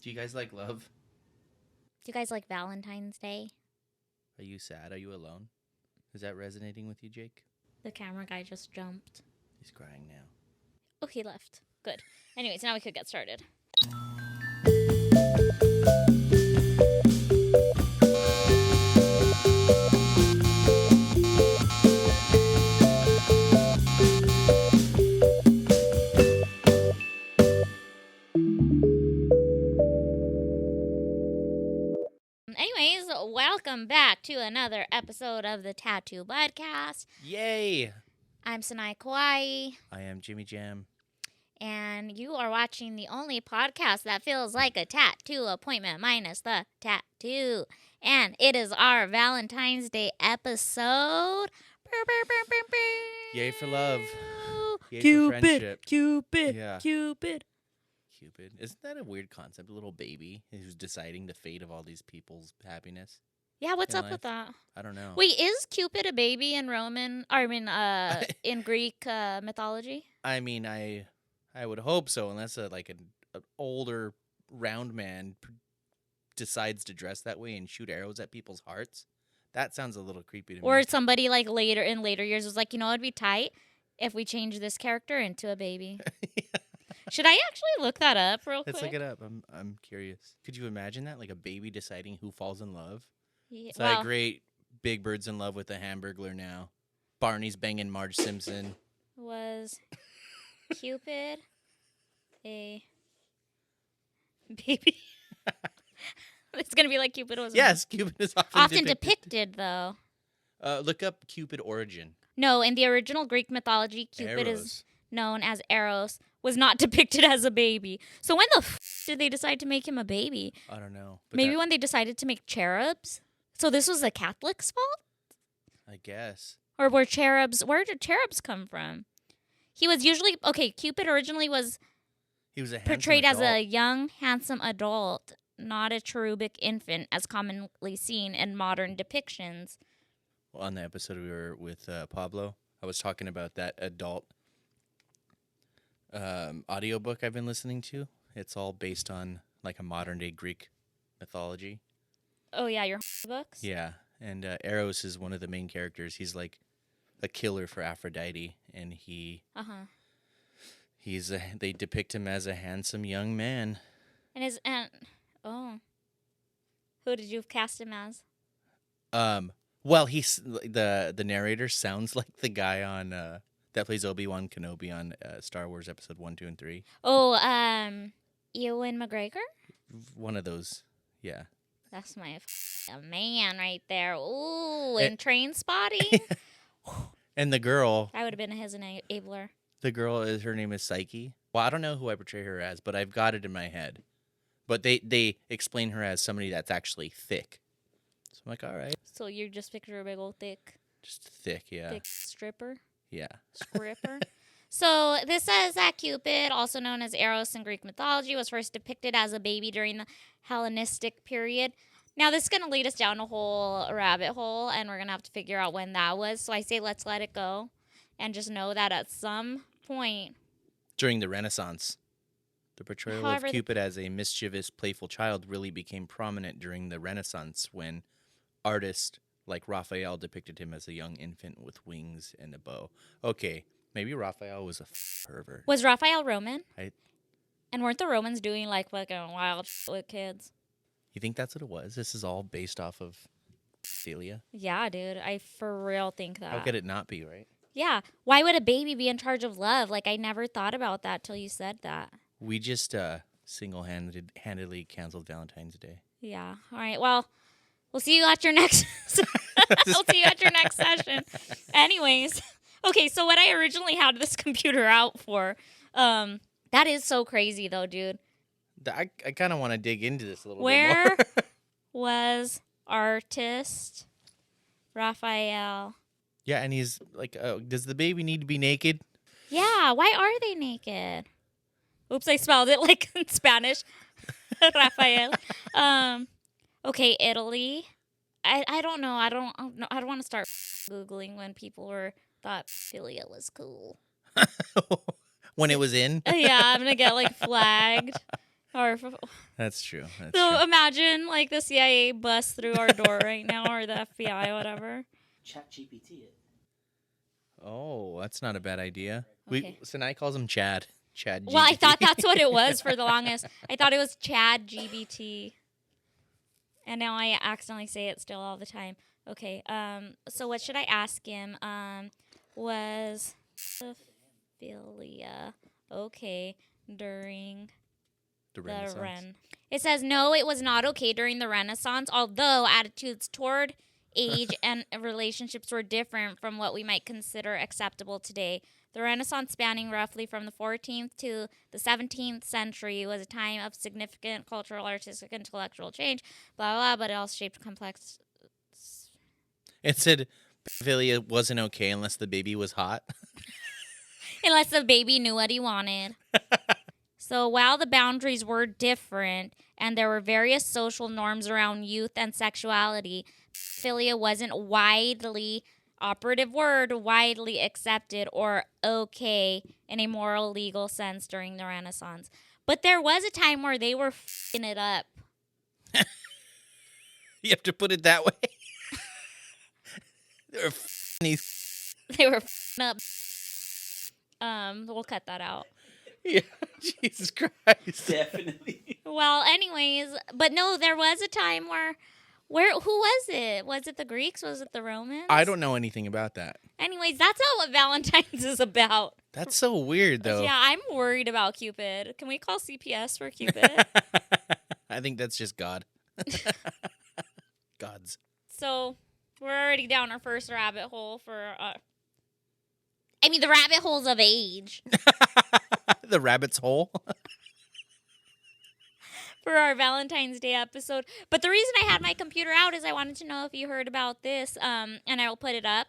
Do you guys like love? Do you guys like Valentine's Day? Are you sad? Are you alone? Is that resonating with you, Jake? The camera guy just jumped. He's crying now. Oh, he left. Good. Anyways, now we could get started. Anyways, welcome back to another episode of the Tattoo Budcast. Yay! I'm Sanae Kauai, I am Jimmy Jam. and you are watching the only podcast that feels like a tattoo appointment minus the tattoo. And it is our Valentine's Day episode. Yay for love. Yay Cupid, for friendship. Cupid, Yeah. Cupid. Cupid. Isn't that a weird concept? A little baby who's deciding the fate of all these people's happiness? Yeah, what's In up with that? I don't know. Wait, is Cupid a baby in in Greek mythology? I mean, I would hope so, unless an older round man decides to dress that way and shoot arrows at people's hearts. That sounds a little creepy to me. Or somebody like later years was like, you know, it'd be tight if we change this character into a baby. Yeah. Should I actually look that up real quick? Let's look it up. I'm curious. Could you imagine that? Like a baby deciding who falls in love? Yeah, It's like, great, Big Bird's in love with a Hamburglar now. Barney's banging Marge Simpson. Was Cupid a baby? It's going to be like Cupid was Yes, Cupid is often depicted, though. Look up Cupid origin. No, in the original Greek mythology, Cupid is known as Eros, was not depicted as a baby. So when the did they decide to make him a baby? I don't know. But Maybe when they decided to make cherubs? So this was the Catholics' fault? I guess. Or where did cherubs come from? He was usually, Cupid originally was He was a portrayed as handsome a adult. young, handsome adult, not a cherubic infant as commonly seen in modern depictions. Well, on the episode we were with Pablo, I was talking about that adult audiobook I've been listening to. It's all based on like a modern day Greek mythology. Oh, yeah, your books? Yeah, and Eros is one of the main characters. He's like a killer for Aphrodite, and they depict him as a handsome young man. Who did you cast him as? Well, he's the narrator sounds like the guy on that plays Obi-Wan Kenobi on Star Wars Episode 1, 2, and 3. Oh, Ewan McGregor? One of those, yeah. That's my man right there. Ooh, in Train Spotting. And the girl. I would have been his enabler. The girl her name is Psyche. Well, I don't know who I portray her as, but I've got it in my head. But they explain her as somebody that's actually thick. So I'm like, all right. So you just picture a big old thick. Just thick, yeah. Thick stripper. Yeah. Stripper. So this says that Cupid, also known as Eros in Greek mythology, was first depicted as a baby during the Hellenistic period. Now this is going to lead us down a whole rabbit hole, and we're going to have to figure out when that was. So I say let's let it go, and just know that at some point during the Renaissance, the portrayal of Cupid as a mischievous, playful child really became prominent during the Renaissance when artists like Raphael depicted him as a young infant with wings and a bow. Okay, maybe Raphael was a pervert. Was Raphael Roman? And weren't the Romans doing like fucking wild with kids? You think that's what it was? This is all based off of Celia? Yeah, dude. I for real think that. How could it not be, right? Yeah. Why would a baby be in charge of love? Like, I never thought about that till you said that. We just single-handedly canceled Valentine's Day. Yeah. All right. Well, we'll see you at your next I'll see you at your next session. Anyways. Okay, so what I originally had this computer out for, that is so crazy though, dude. I kind of want to dig into this a little bit more. Where was artist Raphael? Yeah, and he's like, does the baby need to be naked? Yeah, why are they naked? Oops, I spelled it like in Spanish. Raphael. Okay, Italy. I don't know. I don't want to start Googling when people thought philia was cool. When it was in? Yeah, I'm going to get like flagged. Or That's true. so imagine like the CIA busts through our door right now, or the FBI, whatever. Chat GPT it. Oh, that's not a bad idea. Okay. Sanae calls him Chad. Chad. Well, I thought that's what it was for the longest. I thought it was Chad GBT, and now I accidentally say it still all the time. Okay. So what should I ask him? Was pedophilia okay during the Renaissance. It says no, it was not okay during the Renaissance, although attitudes toward age and relationships were different from what we might consider acceptable today. The Renaissance, spanning roughly from the 14th to the 17th century, was a time of significant cultural, artistic, intellectual change, blah, blah, but it also shaped complex... It said pedophilia wasn't okay unless the baby was hot. Unless the baby knew what he wanted. So while the boundaries were different and there were various social norms around youth and sexuality, pedophilia wasn't widely accepted or okay in a moral legal sense during the Renaissance. But there was a time where they were f***ing it up. You have to put it that way. They were f***ing They were f***ing up. We'll cut that out. Yeah, Jesus Christ. Definitely. Well, anyways, but no, there was a time where who was it? Was it the Greeks? Was it the Romans? I don't know anything about that. Anyways, that's not what Valentine's is about. That's so weird, though. Yeah, I'm worried about Cupid. Can we call CPS for Cupid? I think that's just God. Gods. So, we're already down our first rabbit hole for... the rabbit holes of age. The rabbit's hole. For our Valentine's Day episode. But the reason I had my computer out is I wanted to know if you heard about this, and I will put it up.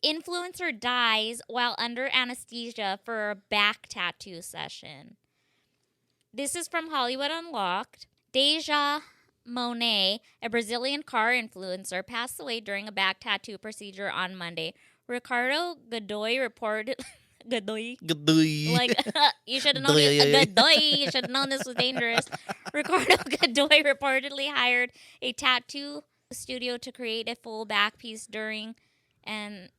Influencer dies while under anesthesia for a back tattoo session. This is from Hollywood Unlocked. Deja Monet, a Brazilian car influencer, passed away during a back tattoo procedure on Monday. Ricardo Godoy reported... Godoy. Like, you should have known it. Godoy. You should have known this was dangerous. Ricardo Godoy reportedly hired a tattoo studio to create a full back piece during and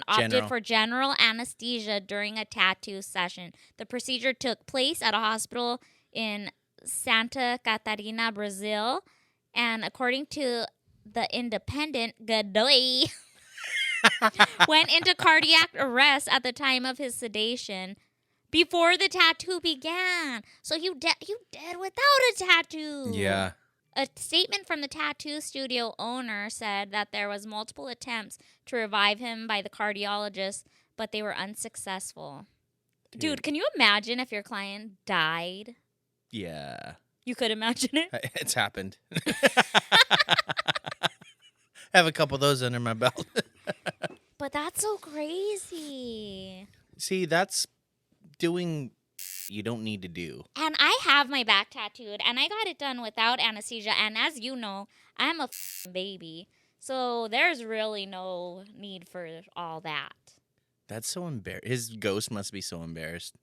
opted for general anesthesia during a tattoo session. The procedure took place at a hospital in Santa Catarina, Brazil, and according to The Independent, Godoy went into cardiac arrest at the time of his sedation before the tattoo began. So you dead without a tattoo. Yeah. A statement from the tattoo studio owner said that there was multiple attempts to revive him by the cardiologist, but they were unsuccessful. Dude, can you imagine if your client died? Yeah. You could imagine it? It's happened. I have a couple of those under my belt. But that's so crazy. See, that's doing you don't need to do. And I have my back tattooed, and I got it done without anesthesia. And as you know, I'm a baby. So there's really no need for all that. That's so embarrassing. His ghost must be so embarrassed.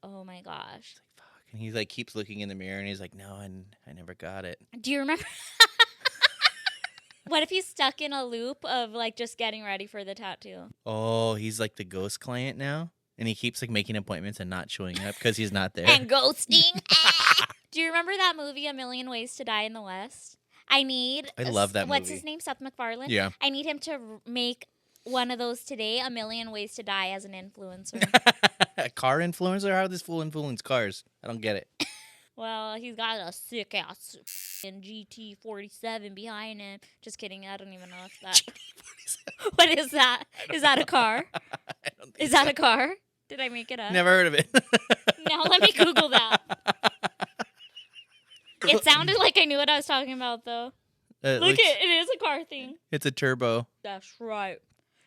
Oh, my gosh. He's like, fuck. And he keeps looking in the mirror, and he's like, no, I never got it. Do you remember? What if he's stuck in a loop of, just getting ready for the tattoo? Oh, he's like the ghost client now? And he keeps, making appointments and not showing up because he's not there. And ghosting. Do you remember that movie, A Million Ways to Die in the West? I love that movie. What's his name? Seth MacFarlane? Yeah. I need him to make one of those today, A Million Ways to Die as an influencer. A car influencer? How does this fool influence cars? I don't get it. Well, he's got a sick-ass GT47 behind him. Just kidding. I don't even know if that... GT47? What is that? Is that a car? Is that a car? Did I make it up? Never heard of it. Now let me Google that. It sounded like I knew what I was talking about, though. Look, it is a car thing. It's a turbo. That's right.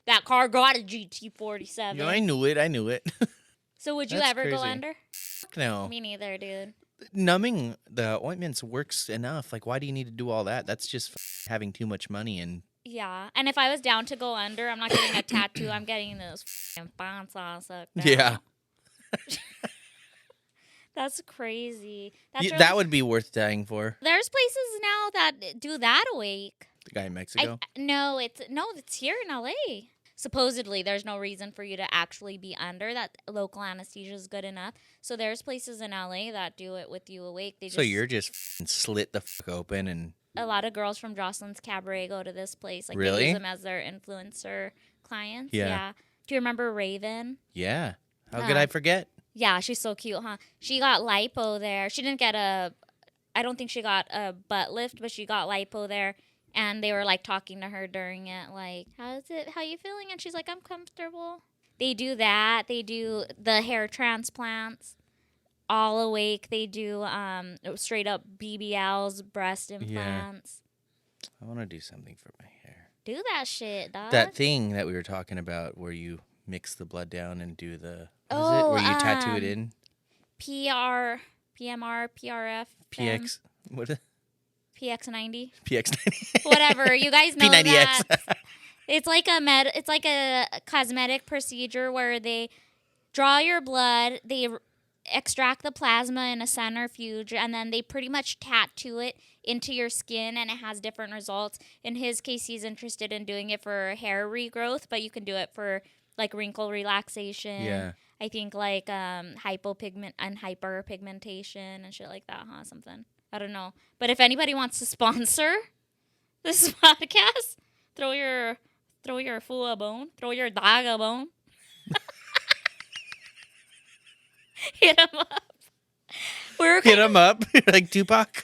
That car got a GT47. No, I knew it. So would you That's ever crazy. go under? No. Me neither, dude. Numbing the ointments works enough. Why do you need to do all that? That's just having too much money and... Yeah, and if I was down to go under, I'm not getting a tattoo. I'm getting those f***ing bonds. Yeah. That's crazy. That would be worth dying for. There's places now that do that awake. The guy in Mexico? No, it's here in LA. Supposedly, there's no reason for you to actually be under. That local anesthesia is good enough. So there's places in LA that do it with you awake. So you're just slit the fuck open and... A lot of girls from Jocelyn's Cabaret go to this place. Like, really? They use them as their influencer clients. Yeah. Do you remember Raven? Yeah. How could I forget? Yeah, she's so cute, huh? She got lipo there. She didn't get I don't think she got a butt lift, but she got lipo there. And they were, like, talking to her during it, like, how you feeling? And she's like, I'm comfortable. They do that. They do the hair transplants, all awake. They do straight up BBLs, breast implants. Yeah. I want to do something for my hair. Do that shit, dog. That thing that we were talking about where you mix the blood down and do the... where you tattoo it in? PMR, PRF. PX... What is it? PX90. PX90. Whatever. You guys know P90X. that. It's like a cosmetic procedure where they draw your blood, they extract the plasma in a centrifuge, and then they pretty much tattoo it into your skin, and it has different results. In his case, he's interested in doing it for hair regrowth, but you can do it for like wrinkle relaxation. Yeah. I think like hypopigment and hyperpigmentation and shit like that, huh? Something. I don't know. But if anybody wants to sponsor this podcast, throw your fool a bone. Throw your dog a bone. Hit him up. Hit him up like Tupac.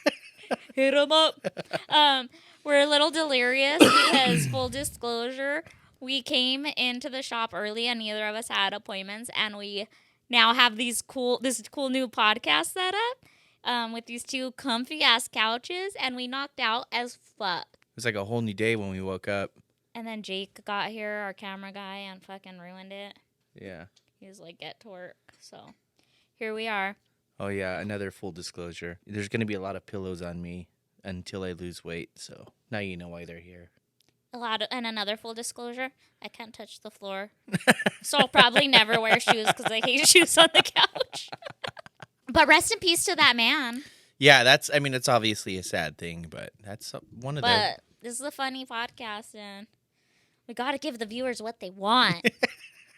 Hit him up. We're a little delirious because, full disclosure, we came into the shop early and neither of us had appointments, and we now have this cool new podcast set up with these two comfy ass couches, and we knocked out as fuck. It was like a whole new day when we woke up. And then Jake got here, our camera guy, and fucking ruined it. Yeah. He was like, get to work. So here we are. Oh, yeah. Another full disclosure. There's going to be a lot of pillows on me until I lose weight. So now you know why they're here. And another full disclosure, I can't touch the floor. So I'll probably never wear shoes because I hate shoes on the couch. But rest in peace to that man. Yeah, it's obviously a sad thing, but that's one of the... But this is a funny podcast, and we got to give the viewers what they want.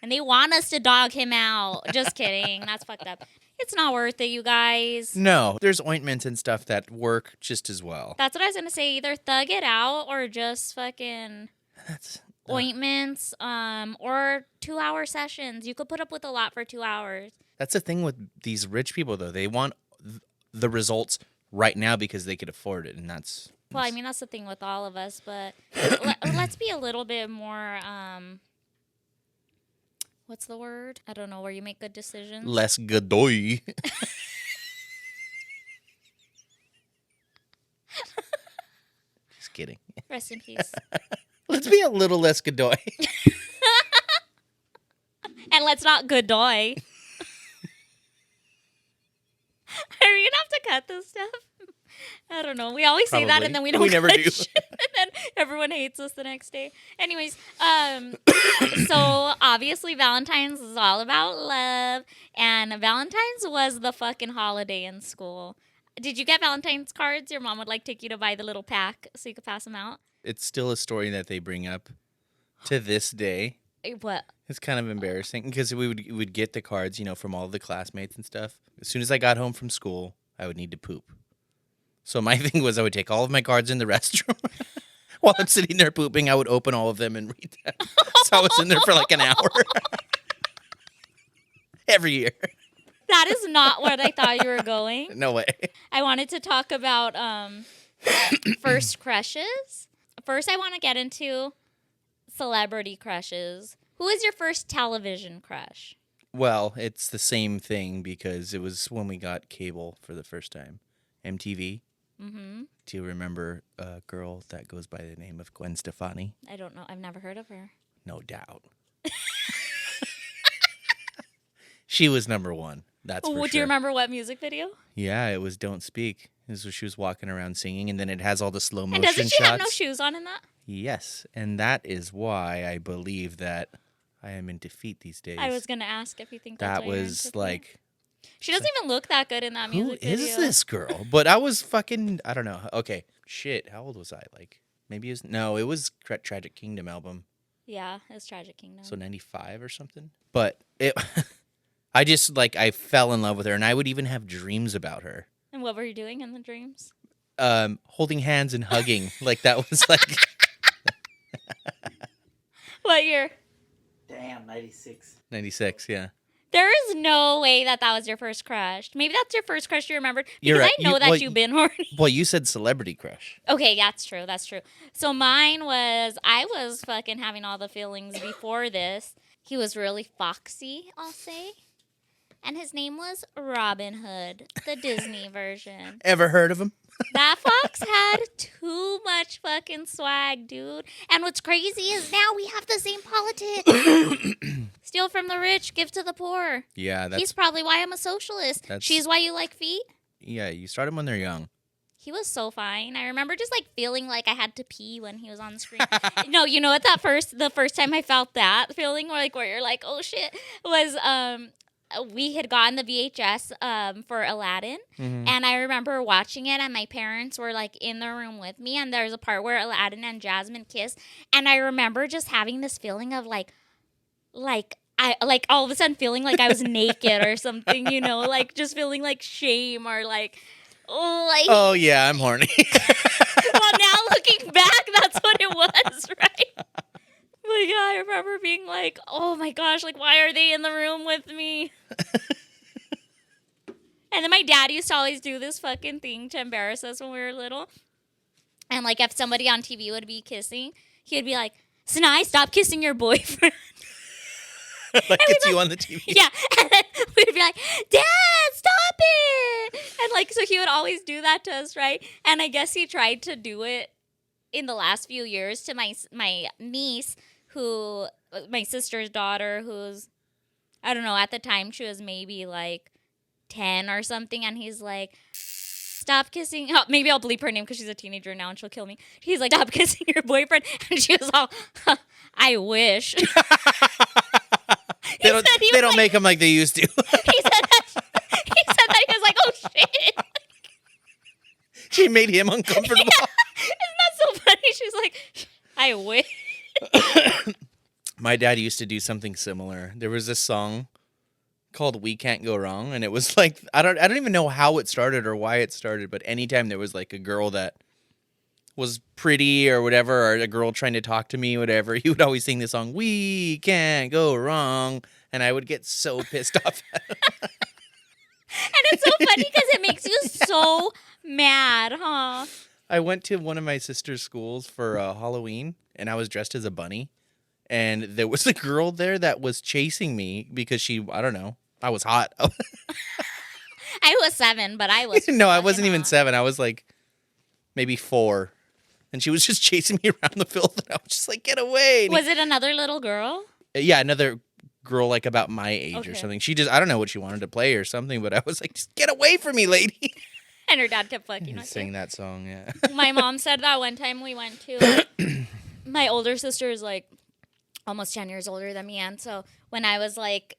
And they want us to dog him out. Just kidding. That's fucked up. It's not worth it, you guys. No, there's ointments and stuff that work just as well. That's what I was going to say. Either thug it out or just fucking ointments or 2-hour sessions. You could put up with a lot for 2 hours. That's the thing with these rich people, though. They want the results right now because they could afford it, and that's... Well, I mean, that's the thing with all of us, but let's be a little bit more... what's the word? I don't know, where you make good decisions. Less godoy. Just kidding. Rest in peace. Let's be a little less godoy. And let's not godoy. Are we going to have to cut this stuff? I don't know. We always say that, and then we don't. We never cut do. Shit, and then everyone hates us the next day. Anyways, so obviously Valentine's is all about love, and Valentine's was the fucking holiday in school. Did you get Valentine's cards? Your mom would take you to buy the little pack so you could pass them out. It's still a story that they bring up to this day. What? It's kind of embarrassing because we would get the cards, from all the classmates and stuff. As soon as I got home from school, I would need to poop. So my thing was I would take all of my cards in the restroom. While I'm sitting there pooping, I would open all of them and read them. So I was in there for like an hour. Every year. That is not what I thought you were going. No way. I wanted to talk about first crushes. First, I want to get into celebrity crushes. Who is your first television crush? Well, it's the same thing because it was when we got cable for the first time. MTV. Mm-hmm. Do you remember a girl that goes by the name of Gwen Stefani? I don't know. I've never heard of her. No doubt. She was number one. That's for sure. Do you remember what music video? Yeah, it was Don't Speak. This was she was walking around singing, and then it has all the slow motion shots. And doesn't she have no shots. shoes on in that? Yes, and that is why I believe that I am in defeat these days. I was going to ask if you think that's that was like She doesn't even look that good in that Who music video. is this girl? But I was fucking, I don't know. Okay, shit. How old was I? Like, maybe it was Tragic Kingdom album. Yeah, it's Tragic Kingdom. So 95 or something. But I just, like, I fell in love with her, and I would even have dreams about her. And what were you doing in the dreams? Holding hands and hugging. Like, that was like... What year? Damn, 96. 96, yeah. There is no way that was your first crush. Maybe that's your first crush you remembered. Because You're right. I know that you've been horny. Well, you said celebrity crush. Okay, that's true. That's true. So mine was, I was fucking having all the feelings before this. He was really foxy, I'll say. And his name was Robin Hood, the Disney version. Ever heard of him? That fox had too much fucking swag, dude. And what's crazy is now we have the same politics. Steal from the rich, give to the poor. Yeah, He's probably why I'm a socialist. She's why you like feet. Yeah, you start him when they're young. He was so fine. I remember just like feeling like I had to pee when he was on the screen. No, you know what? The first time I felt that feeling, where you're like, oh shit, was we had gotten the VHS for Aladdin, and I remember watching it, and my parents were like in the room with me, and there was a part where Aladdin and Jasmine kiss, and I remember just having this feeling of like I like all of a sudden feeling like I was naked or something, you know, like just feeling like shame or like. Oh yeah, I'm horny. Well, now looking back, that's what it was, right? But yeah, I remember being like, oh my gosh, like, why are they in the room with me? And then my dad used to always do this fucking thing to embarrass us when we were little. And like, if somebody on TV would be kissing, he'd be like, Sanae, stop kissing your boyfriend. Like it's you on the TV. Yeah. And then we'd be like, Dad, stop it. And like, so he would always do that to us, right? And I guess he tried to do it in the last few years to my niece, who, my sister's daughter, who's, I don't know, at the time she was maybe like 10 or something. And he's like, stop kissing. Oh, maybe I'll bleep her name because she's a teenager now and she'll kill me. He's like, stop kissing your boyfriend. And she was all, I wish. They don't make them like they used to. He said that. He was like, oh, shit. She made him uncomfortable. Yeah. Isn't that so funny? She's like, I wish. My dad used to do something similar. There was this song called We Can't Go Wrong, and it was like, I don't even know how it started or why it started, but anytime there was like a girl that was pretty or whatever, or a girl trying to talk to me, whatever, he would always sing this song, We Can't Go Wrong, and I would get so pissed off at him. And it's so funny because it makes you so mad, huh? I went to one of my sister's schools for Halloween, and I was dressed as a bunny, and there was a girl there that was chasing me because I don't know, I was hot. I was 7, but I was No, I wasn't even hot. 7. I was like maybe 4. And she was just chasing me around the field, and I was just like, get away. Was it another little girl? Yeah, another girl like about my age or Okay. something. She just, I don't know what she wanted to play or something, but I was like, just get away from me, lady. And her dad kept fucking with Sing her. that song, yeah. My mom said that one time we went to, my older sister is like almost 10 years older than me. And so when I was like,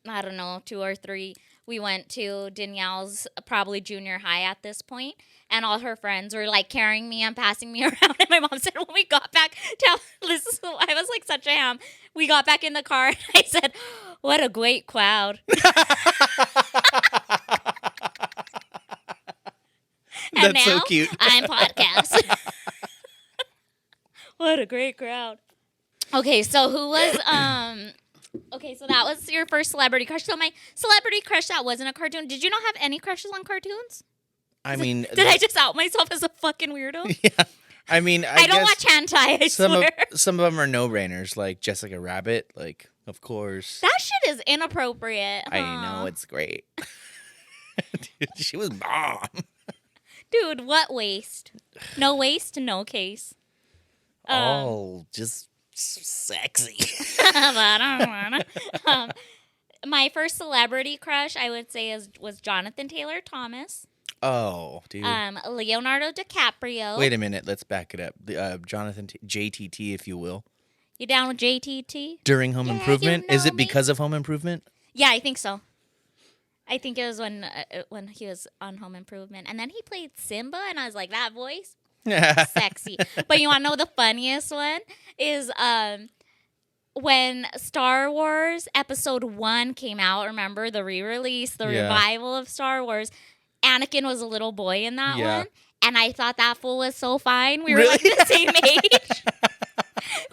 I don't know, 2 or 3, we went to Danielle's probably junior high at this point, and all her friends were like carrying me and passing me around. And my mom said when we got back to this, I was like such a ham. We got back in the car and I said, "What a great crowd." And That's now so cute. I'm podcast. What a great crowd. Okay, so who was okay, so that was your first celebrity crush. So my celebrity crush that wasn't a cartoon. Did you not have any crushes on cartoons? I mean, Did I just out myself as a fucking weirdo? yeah. I mean, I don't guess watch hentai, I swear. some of them are no-brainers, like Jessica Rabbit, like, of course. That shit is inappropriate. I huh? know, it's great. Dude, she was bomb. Dude, what waste? No waste, no case. Oh, just sexy. But I don't wanna. My first celebrity crush, I would say, was Jonathan Taylor Thomas. Oh, dude. Leonardo DiCaprio. Wait a minute. Let's back it up. Jonathan JTT, if you will. You down with JTT? During Home Yeah, Improvement? you Is know it me. because of Home Improvement? Yeah, I think so. I think it was when he was on Home Improvement. And then he played Simba, and I was like, that voice? Sexy. But you want to know the funniest one? Is when Star Wars Episode 1 came out, remember? The re-release, the revival of Star Wars. Anakin was a little boy in that one. And I thought that fool was so fine. We were like the same age.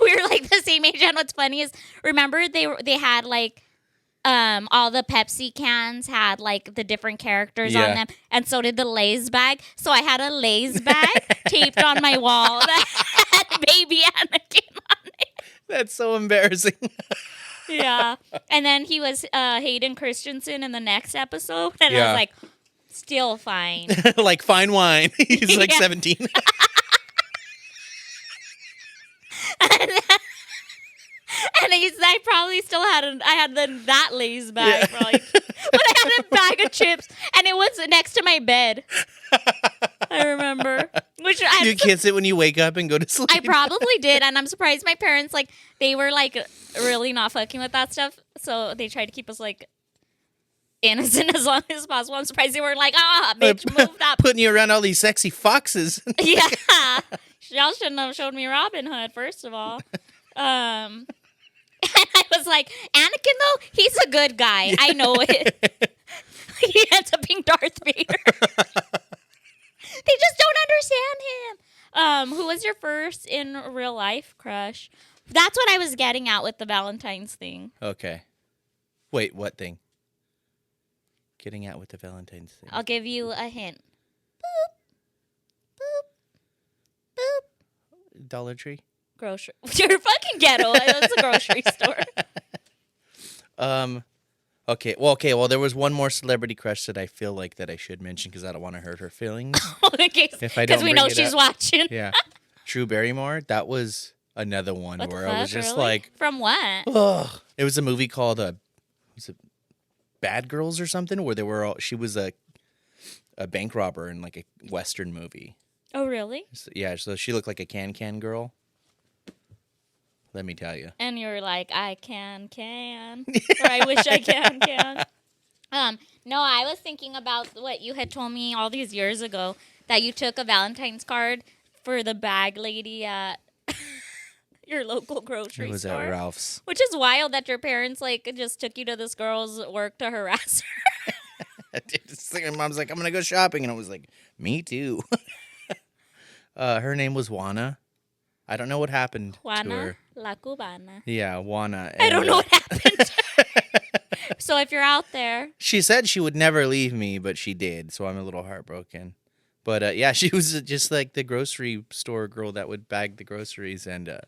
We were like the same age. And what's funny is, remember they had like all the Pepsi cans had like the different characters on them, and so did the Lay's bag. So I had a Lay's bag taped on my wall that had baby Anakin on it. That's so embarrassing. Yeah. And then he was Hayden Christensen in the next episode, and I was like, still fine. Like fine wine. He's like 17. And I probably still had that Lay's bag, probably. But I had a bag of chips, and it was next to my bed. I remember. You kiss it when you wake up and go to sleep. I probably did, and I'm surprised my parents, like, they were, like, really not fucking with that stuff, so they tried to keep us, like, innocent as long as possible. I'm surprised they were like, bitch, move up. Putting you around all these sexy foxes. Yeah. Y'all shouldn't have showed me Robin Hood, first of all. And I was like, Anakin, though, he's a good guy. I know it. He ends up being Darth Vader. They just don't understand him. Who was your first in real life crush? That's what I was getting at with the Valentine's thing. Okay. Wait, what thing? Getting at with the Valentine's thing. I'll give you a hint. Boop. Boop. Boop. Dollar Tree? Grocery. You're fucking ghetto. It's a grocery store. Okay. Well, there was one more celebrity crush that I feel like that I should mention because I don't want to hurt her feelings. Okay. Because we know she's watching. Yeah. Drew Barrymore. That was another one where I was just like, from what? Ugh. It was a movie called was it Bad Girls or something where she was a bank robber in like a Western movie. Oh, really? So, yeah. So she looked like a can girl. Let me tell you. And you're like, I can. Or I wish I can. No, I was thinking about what you had told me all these years ago, that you took a Valentine's card for the bag lady at your local grocery store. It was at Ralph's. Which is wild that your parents like just took you to this girl's work to harass her. My mom's like, I'm going to go shopping. And I was like, me too. Her name was Juana. I don't know what happened to her. La Cubana. Yeah, Juana. I don't know what happened. So if you're out there. She said she would never leave me, but she did. So I'm a little heartbroken. But yeah, she was just like the grocery store girl that would bag the groceries. And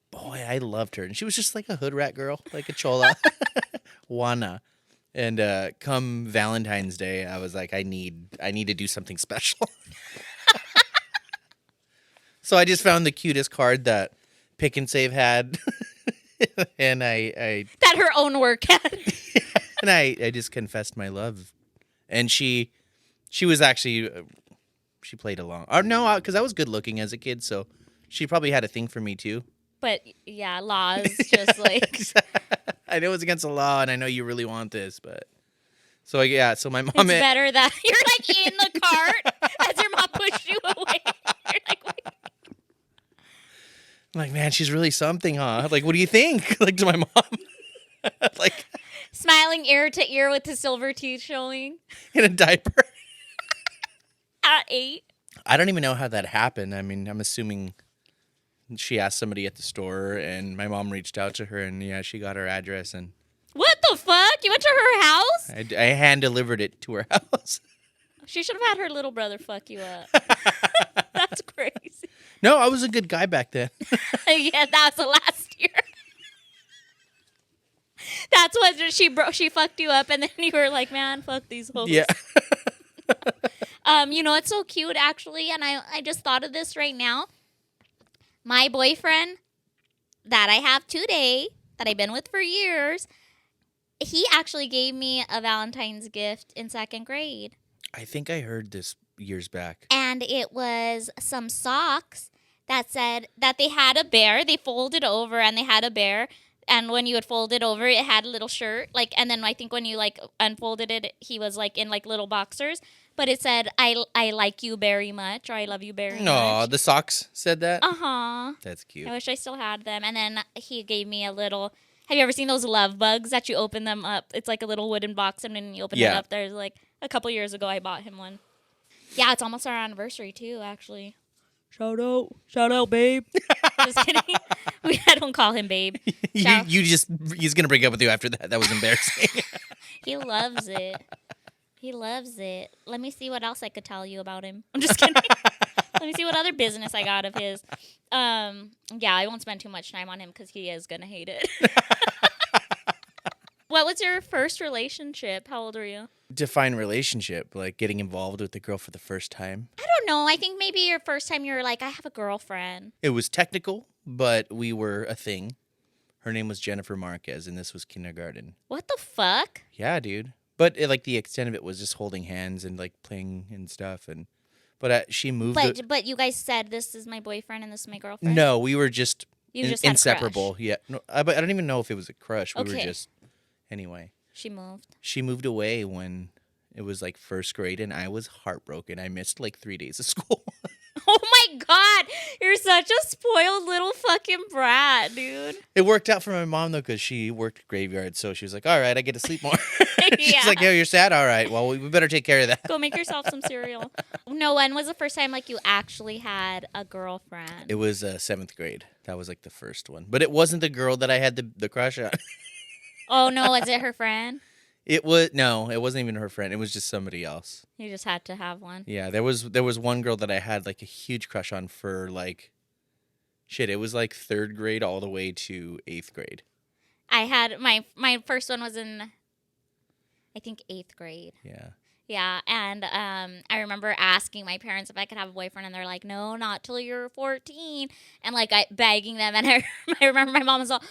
boy, I loved her. And she was just like a hood rat girl, like a chola. Juana. And come Valentine's Day, I was like, I need to do something special. So I just found the cutest card that Pick and Save had, and I that her own work had. And I just confessed my love, and she was actually she played along. Or no, because I was good looking as a kid, so she probably had a thing for me too. But yeah, laws just like I know it's against the law, and I know you really want this, but so so my mom. It's better that you're like in the cart as your mom pushed you away. You're like, wait. I'm like, man, she's really something, huh? Like, what do you think? Like, to my mom. Like, smiling ear to ear with the silver teeth showing. In a diaper. At 8. I don't even know how that happened. I mean, I'm assuming she asked somebody at the store, and my mom reached out to her, and yeah, she got her address. And what the fuck? You went to her house? I hand-delivered it to her house. She should have had her little brother fuck you up. That's crazy. No, I was a good guy back then. Yeah, that was the last year. That's what she fucked you up, and then you were like, man, fuck these hoes. Yeah. You know, it's so cute, actually, and I just thought of this right now. My boyfriend that I have today, that I've been with for years, he actually gave me a Valentine's gift in 2nd grade. I think I heard this years back. And it was some socks that said that they had a bear. They folded over and they had a bear. And when you would fold it over, it had a little shirt. Like, and then I think when you like unfolded it, he was like in like little boxers. But it said, I like you very much, or I love you very much. Aw, the socks said that? Uh-huh. That's cute. I wish I still had them. And then he gave me a little... Have you ever seen those love bugs that you open them up? It's like a little wooden box, and when you open it up, there's like... A couple years ago, I bought him one. Yeah, it's almost our anniversary, too, actually. Shout out, babe. Just kidding. I don't call him babe. He's going to break up with you after that. That was embarrassing. He loves it. He loves it. Let me see what else I could tell you about him. I'm just kidding. Let me see what other business I got of his. Yeah, I won't spend too much time on him because he is going to hate it. What was your first relationship? How old were you? Define relationship, like getting involved with a girl for the first time. I don't know. I think maybe your first time you were like, I have a girlfriend. It was technical, but we were a thing. Her name was Jennifer Marquez, and this was kindergarten. What the fuck? Yeah, dude. But like the extent of it was just holding hands and like playing and stuff. But she moved. But you guys said this is my boyfriend and this is my girlfriend. No, we were just just inseparable. Had a crush. Yeah, no, but I don't even know if it was a crush. We Okay. were just anyway. She moved. She moved away when it was like first grade, and I was heartbroken. I missed like 3 days of school. Oh my God. You're such a spoiled little fucking brat, dude. It worked out for my mom, though, because she worked graveyard. So she was like, all right, I get to sleep more. She's Yeah. like, yo, you're sad? All right. Well, we better take care of that. Go make yourself some cereal. No, when was the first time like you actually had a girlfriend? It was 7th grade. That was like the first one. But it wasn't the girl that I had the crush on. Oh, no. Was it her friend? It wasn't even her friend. It was just somebody else. You just had to have one. Yeah, there was one girl that I had like a huge crush on for like, shit, it was like 3rd grade all the way to 8th grade. I had my first one was in, I think, 8th grade. Yeah. Yeah, and I remember asking my parents if I could have a boyfriend, and they're like, no, not till you're 14, and like begging them, and I remember my mom was all,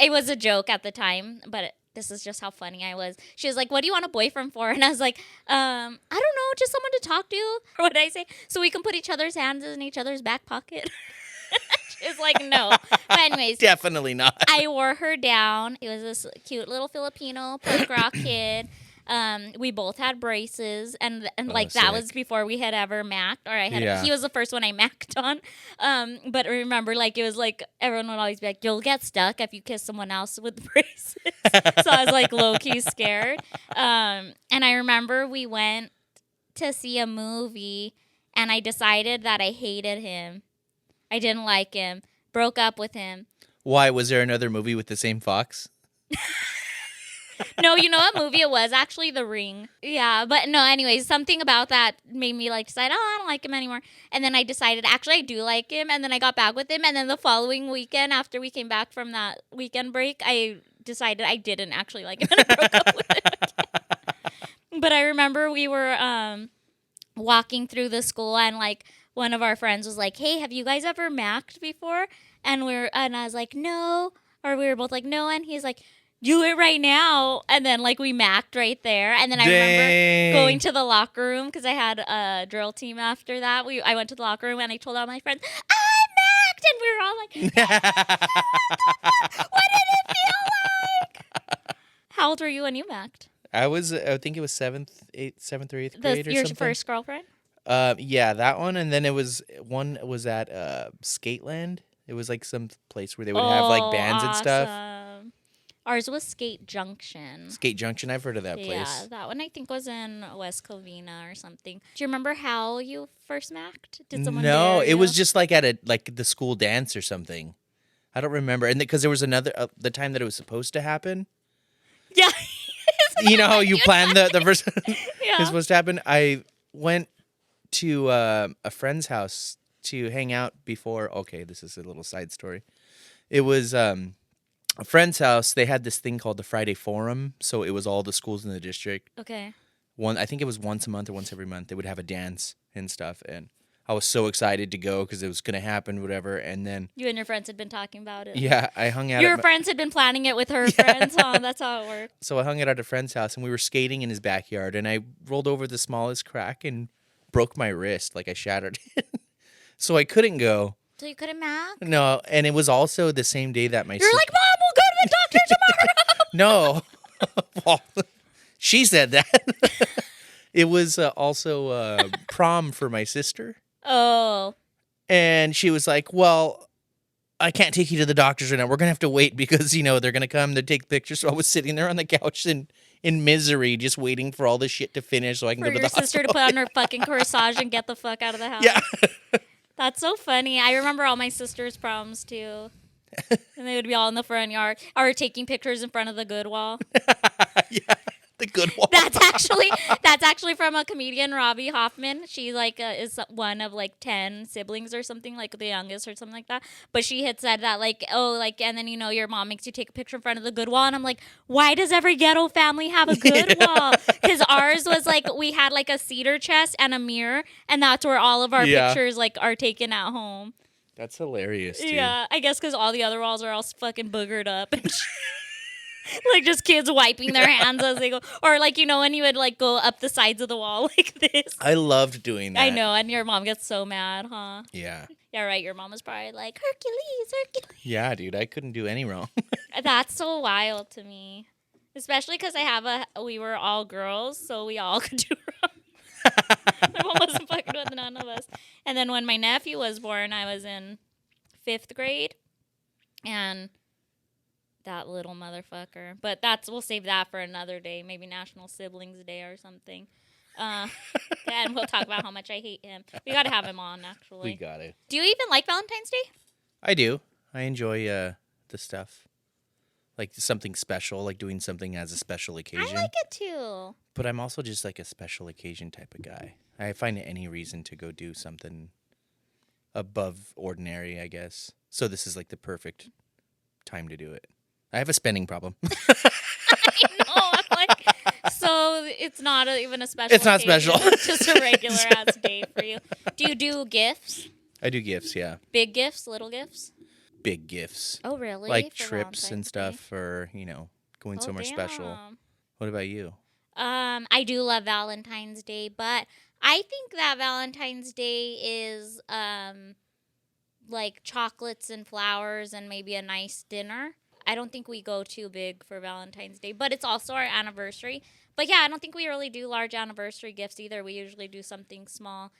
it was a joke at the time, but this is just how funny I was. She was like, what do you want a boyfriend for? And I was like, I don't know, just someone to talk to, or what did I say? So we can put each other's hands in each other's back pocket. She was like, no. But anyways. Definitely not. I wore her down. It was this cute little Filipino punk rock kid. We both had braces, and like that sick. was before we had ever macked, or Yeah. he was the first one I macked on. But remember, like it was like everyone would always be like, "You'll get stuck if you kiss someone else with braces." So I was like low key scared. And I remember we went to see a movie, and I decided that I hated him. I didn't like him. Broke up with him. Why? Was there another movie with the same fox? No, you know what movie it was? Actually, The Ring. Yeah, but no, anyways, something about that made me like decide, I don't like him anymore. And then I decided, actually, I do like him. And then I got back with him. And then the following weekend, after we came back from that weekend break, I decided I didn't actually like him, and I broke up with him again. But I remember we were walking through the school, and like one of our friends was like, hey, have you guys ever macked before? And I was like, no. Or we were both like, no. And he's like, do it right now. And then like we macked right there. And then I remember going to the locker room because I had a drill team after that. I went to the locker room and I told all my friends, I macked. And we were all like, what did it feel like? How old were you when you macked? I think it was 7th or 8th grade or something. Your first girlfriend? Yeah, that one. And then it was at Skateland. It was like some place where they would have like bands and stuff. Ours was Skate Junction. Skate Junction, I've heard of that place. Yeah, that one I think was in West Covina or something. Do you remember how you first macked? Did someone No, dare it you? was just like at the school dance or something. I don't remember. And because there was another the time that it was supposed to happen. Yeah. You know how you planned the first Yeah. it's supposed to happen? I went to a friend's house to hang out before. Okay, this is a little side story. It was a friend's house. They had this thing called the Friday Forum, so it was all the schools in the district. Okay. I think it was once a month or once every month. They would have a dance and stuff, and I was so excited to go because it was going to happen, whatever. And then You and your friends had been talking about it. yeah, I hung out. Your friends had been planning it with her friends, huh? That's how it worked. So I hung out at a friend's house, and we were skating in his backyard, and I rolled over the smallest crack and broke my wrist, like I shattered it. So I couldn't go. So you couldn't mack? No, and it was also the same day that my You're like, Mom, we'll go to the No. Well, she said that. It was also prom for my sister. Oh. And she was like, well, I can't take you to the doctors right now. We're going to have to wait because, they're going to come to take pictures. So I was sitting there on the couch in misery, just waiting for all this shit to finish so I can go to the hospital. For your sister to put on her fucking corsage and get the fuck out of the house. Yeah. That's so funny. I remember all my sister's proms, too. And they would be all in the front yard or taking pictures in front of the good wall. Yeah. The good wall. That's actually from a comedian, Robbie Hoffman. She is one of 10 siblings or something, like the youngest or something like that. But she had said that and then your mom makes you take a picture in front of the good wall, and I'm like, why does every ghetto family have a good wall? Because ours was we had a cedar chest and a mirror, and that's where all of our pictures are taken at home. That's hilarious, dude. Yeah, I guess because all the other walls are all fucking boogered up. Just kids wiping their hands as they go. Or when you would go up the sides of the wall like this. I loved doing that. I know, and your mom gets so mad, huh? Yeah. Yeah, right. Your mom was probably like, Hercules. Yeah, dude, I couldn't do any wrong. That's so wild to me. Especially because we were all girls, so we all could do wrong. My mom wasn't fucking with none of us. And then when my nephew was born, I was in 5th grade. And that little motherfucker. But we'll save that for another day. Maybe National Siblings Day or something. And we'll talk about how much I hate him. We got to have him on, actually. We got it. Do you even like Valentine's Day? I do. I enjoy the stuff. Like something special, like doing something as a special occasion. I like it too. But I'm also just a special occasion type of guy. I find any reason to go do something above ordinary, I guess. So this is the perfect time to do it. I have a spending problem. I know. I'm so it's not even a special. It's not occasion. special. It's just a regular ass day for you. Do you do gifts? I do gifts, yeah. Big gifts, little gifts? Big gifts. Oh, really? Like For trips and Valentine's stuff, Day? or going somewhere special. What about you? I do love Valentine's Day, but I think that Valentine's Day is chocolates and flowers and maybe a nice dinner. I don't think we go too big for Valentine's Day, but it's also our anniversary. But yeah, I don't think we really do large anniversary gifts either. We usually do something small.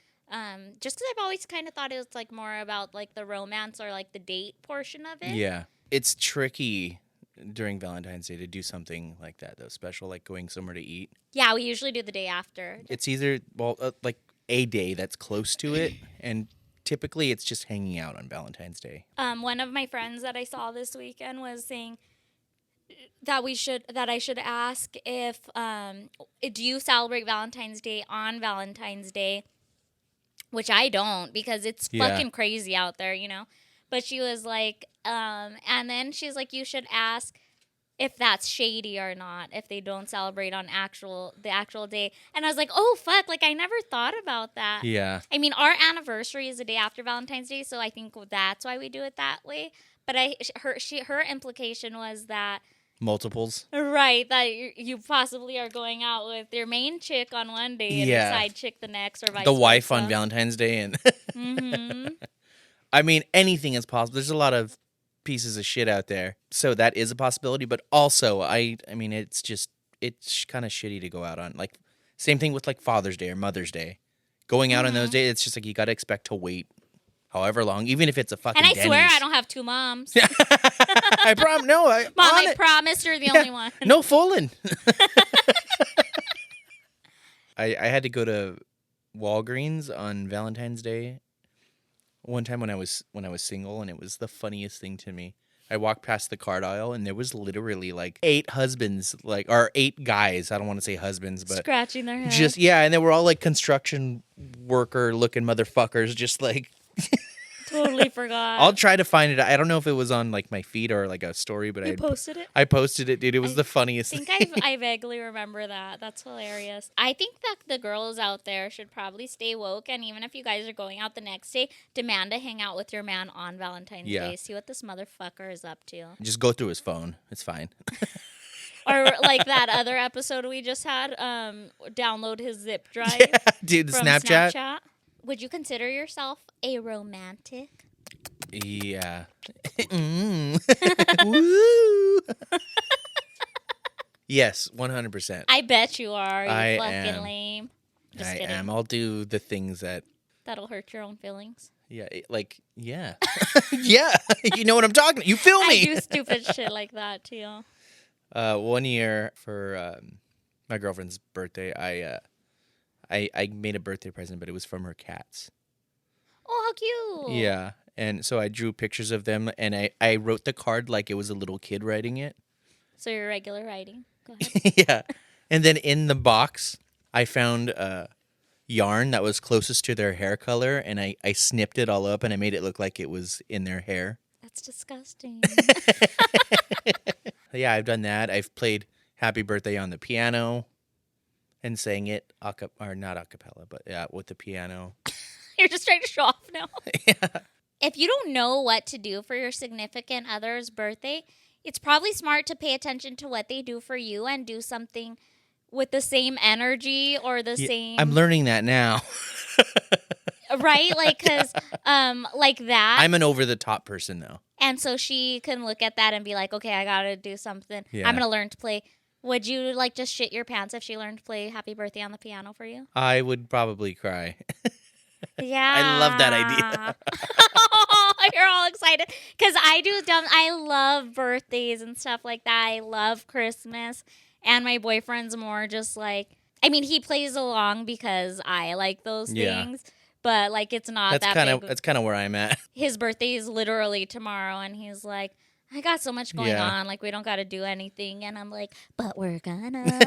Just because I've always kind of thought it was more about the romance or the date portion of it. Yeah, it's tricky during Valentine's Day to do something like that though, special, like going somewhere to eat. Yeah, we usually do the day after. It's either a day that's close to it, and typically it's just hanging out on Valentine's Day. One of my friends that I saw this weekend was saying that I should ask if do you celebrate Valentine's Day on Valentine's Day, which I don't because it's fucking crazy out there, But she was like, and then she's like, you should ask if that's shady or not, if they don't celebrate on the actual day. And I was like, oh, fuck, I never thought about that. Yeah. I mean, our anniversary is the day after Valentine's Day, so I think that's why we do it that way. But her implication was that multiples. Right, that you possibly are going out with your main chick on one day and your side chick the next, or vice versa. The wife on Valentine's Day. And mm-hmm. I mean, anything is possible. There's a lot of pieces of shit out there. So that is a possibility. But also, I mean, it's kind of shitty to go out on. Same thing with Father's Day or Mother's Day. Going out on those days, it's just you got to expect to wait however long, even if it's a fucking And I Denny's. swear I don't have two moms. I promise. No, Mom, I promise you're the only one. No fooling. I had to go to Walgreens on Valentine's Day one time when I was single, and it was the funniest thing to me. I walked past the card aisle, and there was literally 8 husbands, or 8 guys. I don't want to say husbands, but scratching their heads. Just and they were all construction worker looking motherfuckers, just Totally forgot. I'll try to find it. I don't know if it was on my feed or a story, but you posted it? I posted it, dude. It was the funniest thing. I vaguely remember that. That's hilarious. I think that the girls out there should probably stay woke, and even if you guys are going out the next day, demand to hang out with your man on Valentine's Day. See what this motherfucker is up to. Just go through his phone. It's fine. Or that other episode we just had, download his zip drive. Yeah, dude, the from Snapchat. Would you consider yourself a romantic? Yeah. Woo. Yes, 100%. I bet you are, you I fucking am. lame. Just I kidding. am. I'll do the things that. That'll hurt your own feelings. Yeah, yeah. Yeah. You know what I'm talking. You feel me? I do stupid shit like that too. 1 year for my girlfriend's birthday, I made a birthday present, but it was from her cats. Oh, how cute. Yeah. And so I drew pictures of them, and I wrote the card like it was a little kid writing it. So your regular writing. Go ahead. Yeah. And then in the box, I found yarn that was closest to their hair color, and I snipped it all up, and I made it look like it was in their hair. That's disgusting. Yeah, I've done that. I've played Happy Birthday on the piano and sang it, or not a cappella, but yeah, with the piano. You're just trying to show off now. Yeah. If you don't know what to do for your significant other's birthday, it's probably smart to pay attention to what they do for you and do something with the same energy or the same. I'm learning that now. Right? Like, because, like that. I'm an over-the-top person, though. And so she can look at that and be like, okay, I got to do something. Yeah. I'm going to learn to play. Would you, like, just shit your pants if she learned to play Happy Birthday on the piano for you? I would probably cry. Yeah. I love that idea. You're all excited. Because I love birthdays and stuff like that. I love Christmas. And my boyfriend's more just like, I mean, he plays along because I like those things. But, like, it's not that big. That's kind of where I'm at. His birthday is literally tomorrow. And he's like, I got so much going on. Like, we don't got to do anything. And I'm like, but we're gonna.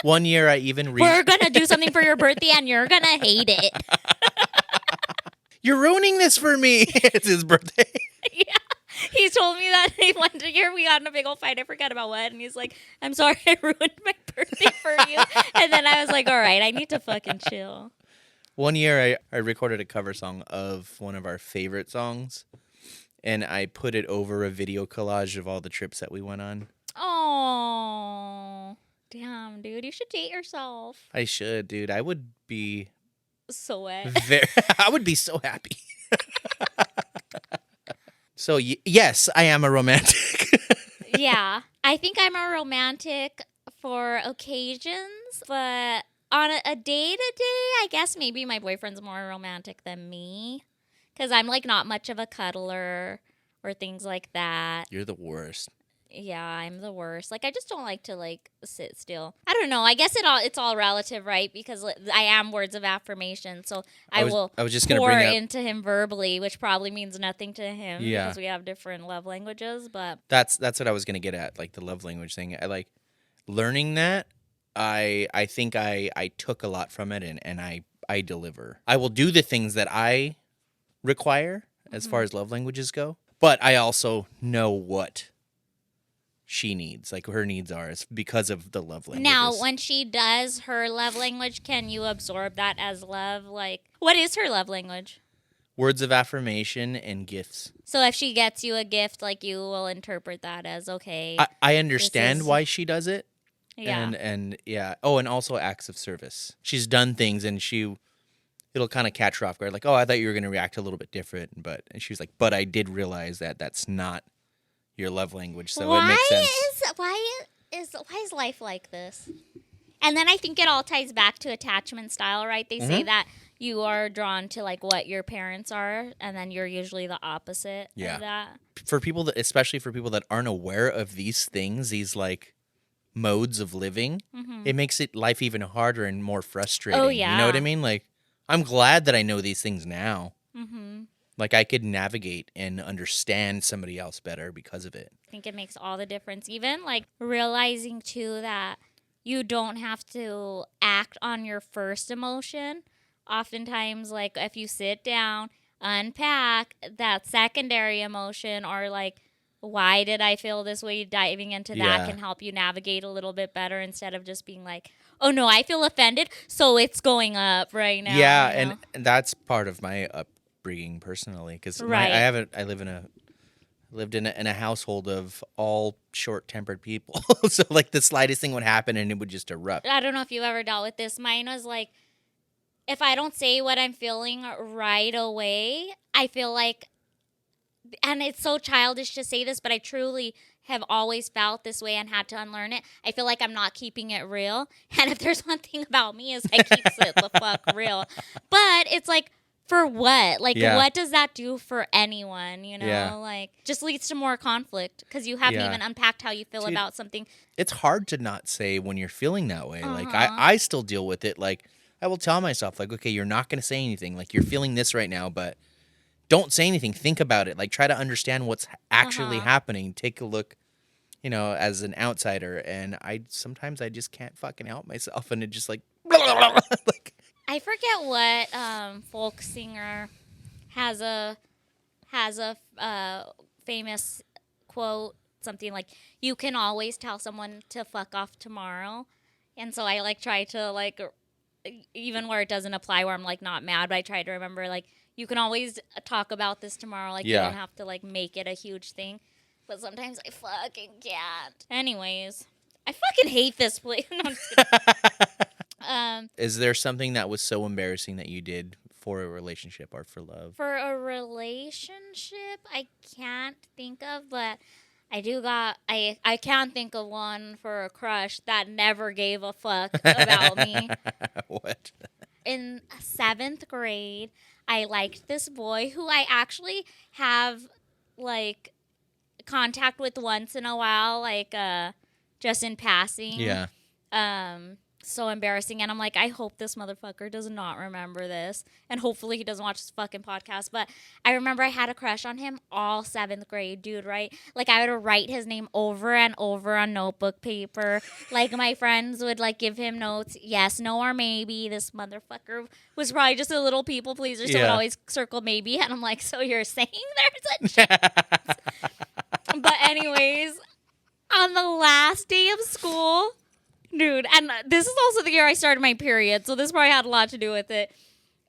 1 year I even We're gonna do something for your birthday and you're gonna hate it. You're ruining this for me. It's his birthday. Yeah. He told me that one year we got in a big old fight. I forgot about what. And he's like, I'm sorry I ruined my birthday for you. And then I was like, all right, I need to fucking chill. 1 year I recorded a cover song of one of our favorite songs. And I put it over a video collage of all the trips that we went on. Oh, damn, dude. You should date yourself. I should, dude. I would be so wet. I would be so happy. So, yes, I am a romantic. Yeah. I think I'm a romantic for occasions, but on a day-to-day, I guess maybe my boyfriend's more romantic than me. Because I'm, like, not much of a cuddler or things like that. You're the worst. Yeah, I'm the worst. Like, I just don't like to, like, sit still. I don't know. I guess it's all relative, right? Because I am words of affirmation, so I was just gonna pour into him verbally, which probably means nothing to him because we have different love languages. But that's what I was gonna get at, like the love language thing. I like learning that. I think I took a lot from it, and I deliver. I will do the things that I require as far as love languages go, but I also know what she needs, like her needs are, is because of the love languages. Now, when she does her love language, can you absorb that as love? Like, what is her love language? Words of affirmation and gifts. So if she gets you a gift, like, you will interpret that as, okay. I understand why she does it. Yeah. And yeah. Oh, and also acts of service. She's done things and it'll kind of catch her off guard. Like, oh, I thought you were going to react a little bit different. And she was like, but I did realize that that's not your love language. So it makes sense. Why is life like this? And then I think it all ties back to attachment style, right? They say that you are drawn to, like, what your parents are, and then you're usually the opposite of that. For people that, especially for people that aren't aware of these things, these, like, modes of living, it makes life even harder and more frustrating. Oh, yeah. You know what I mean? Like, I'm glad that I know these things now. Mm-hmm. Like, I could navigate and understand somebody else better because of it. I think it makes all the difference. Even, like, realizing, too, that you don't have to act on your first emotion. Oftentimes, like, if you sit down, unpack that secondary emotion, or, like, why did I feel this way? Diving into that can help you navigate a little bit better instead of just being like, oh, no, I feel offended, so it's going up right now. Yeah, you know? and that's part of my upbringing personally, because I lived in a household of all short-tempered people. So, like, the slightest thing would happen and it would just erupt. I don't know if you've ever dealt with this. Mine was like, if I don't say what I'm feeling right away, I feel like and it's so childish to say this, but I truly have always felt this way and had to unlearn it. I feel like I'm not keeping it real. And if there's one thing about me is I keep it the fuck real. But it's like, for what? Like, what does that do for anyone, you know? Yeah. Like, just leads to more conflict because you haven't Yeah. even unpacked how you feel Dude, about something. It's hard to not say when you're feeling that way. Like, I still deal with it. Like, I will tell myself, like, okay, you're not going to say anything. Like, you're feeling this right now, but don't say anything. Think about it. Like, try to understand what's actually happening. Take a look, you know, as an outsider. And sometimes I just can't fucking help myself. And it just like, like, I forget what folk singer has a famous quote, something like, "You can always tell someone to fuck off tomorrow." And so I like try to like, even where it doesn't apply, where I'm like not mad, but I try to remember like, you can always talk about this tomorrow. Like, you don't have to like make it a huge thing. But sometimes I fucking can't. Anyways, I fucking hate this place. No, I'm just kidding. Is there something that was so embarrassing that you did for a relationship or for love? For a relationship, I can't think of, but I can think of one for a crush that never gave a fuck about me. What? In 7th grade, I liked this boy who I actually have like contact with once in a while, like just in passing. Yeah. So embarrassing. And I'm like, I hope this motherfucker does not remember this. And hopefully he doesn't watch this fucking podcast. But I remember I had a crush on him all 7th grade, dude, right? Like, I would write his name over and over on notebook paper. Like, my friends would, like, give him notes. Yes, no, or maybe. This motherfucker was probably just a little people pleaser, so would always circle maybe. And I'm like, so you're saying there's a chance? But anyways, on the last day of school... Dude, and this is also the year I started my period, so this probably had a lot to do with it.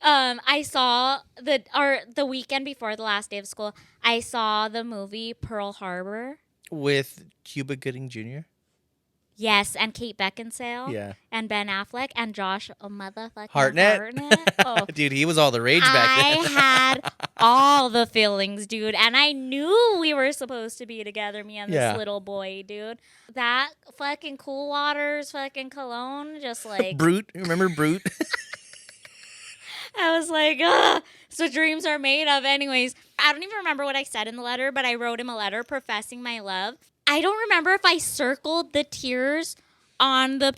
I saw the weekend before the last day of school, I saw the movie Pearl Harbor. With Cuba Gooding Jr.? Yes, and Kate Beckinsale. Yeah. And Ben Affleck and Josh motherfucking Hartnett. Oh. Dude, he was all the rage back then. I had all the feelings, dude. And I knew we were supposed to be together, me and this little boy, dude. That fucking Cool Waters fucking cologne, just like... Brute. Remember Brute? I was like, ugh. So dreams are made of. Anyways, I don't even remember what I said in the letter, but I wrote him a letter professing my love. I don't remember if I circled the tears on the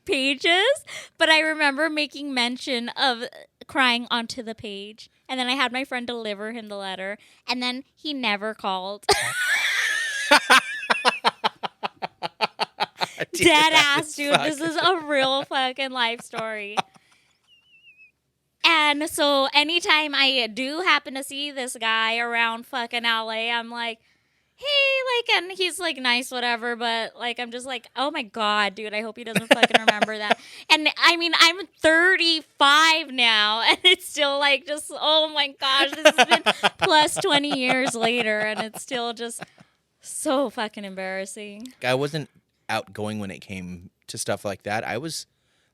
pages, but I remember making mention of crying onto the page. And then I had my friend deliver him the letter, and then he never called. Dead ass, dude. This is a real fucking life story. And so anytime I do happen to see this guy around fucking LA, I'm like, hey, like, and he's like nice, whatever, but like, I'm just like, oh my God, dude, I hope he doesn't fucking remember that. And I mean, I'm 35 now, and it's still like, just, oh my gosh, this has been plus 20 years later, and it's still just so fucking embarrassing. I wasn't outgoing when it came to stuff like that. I was,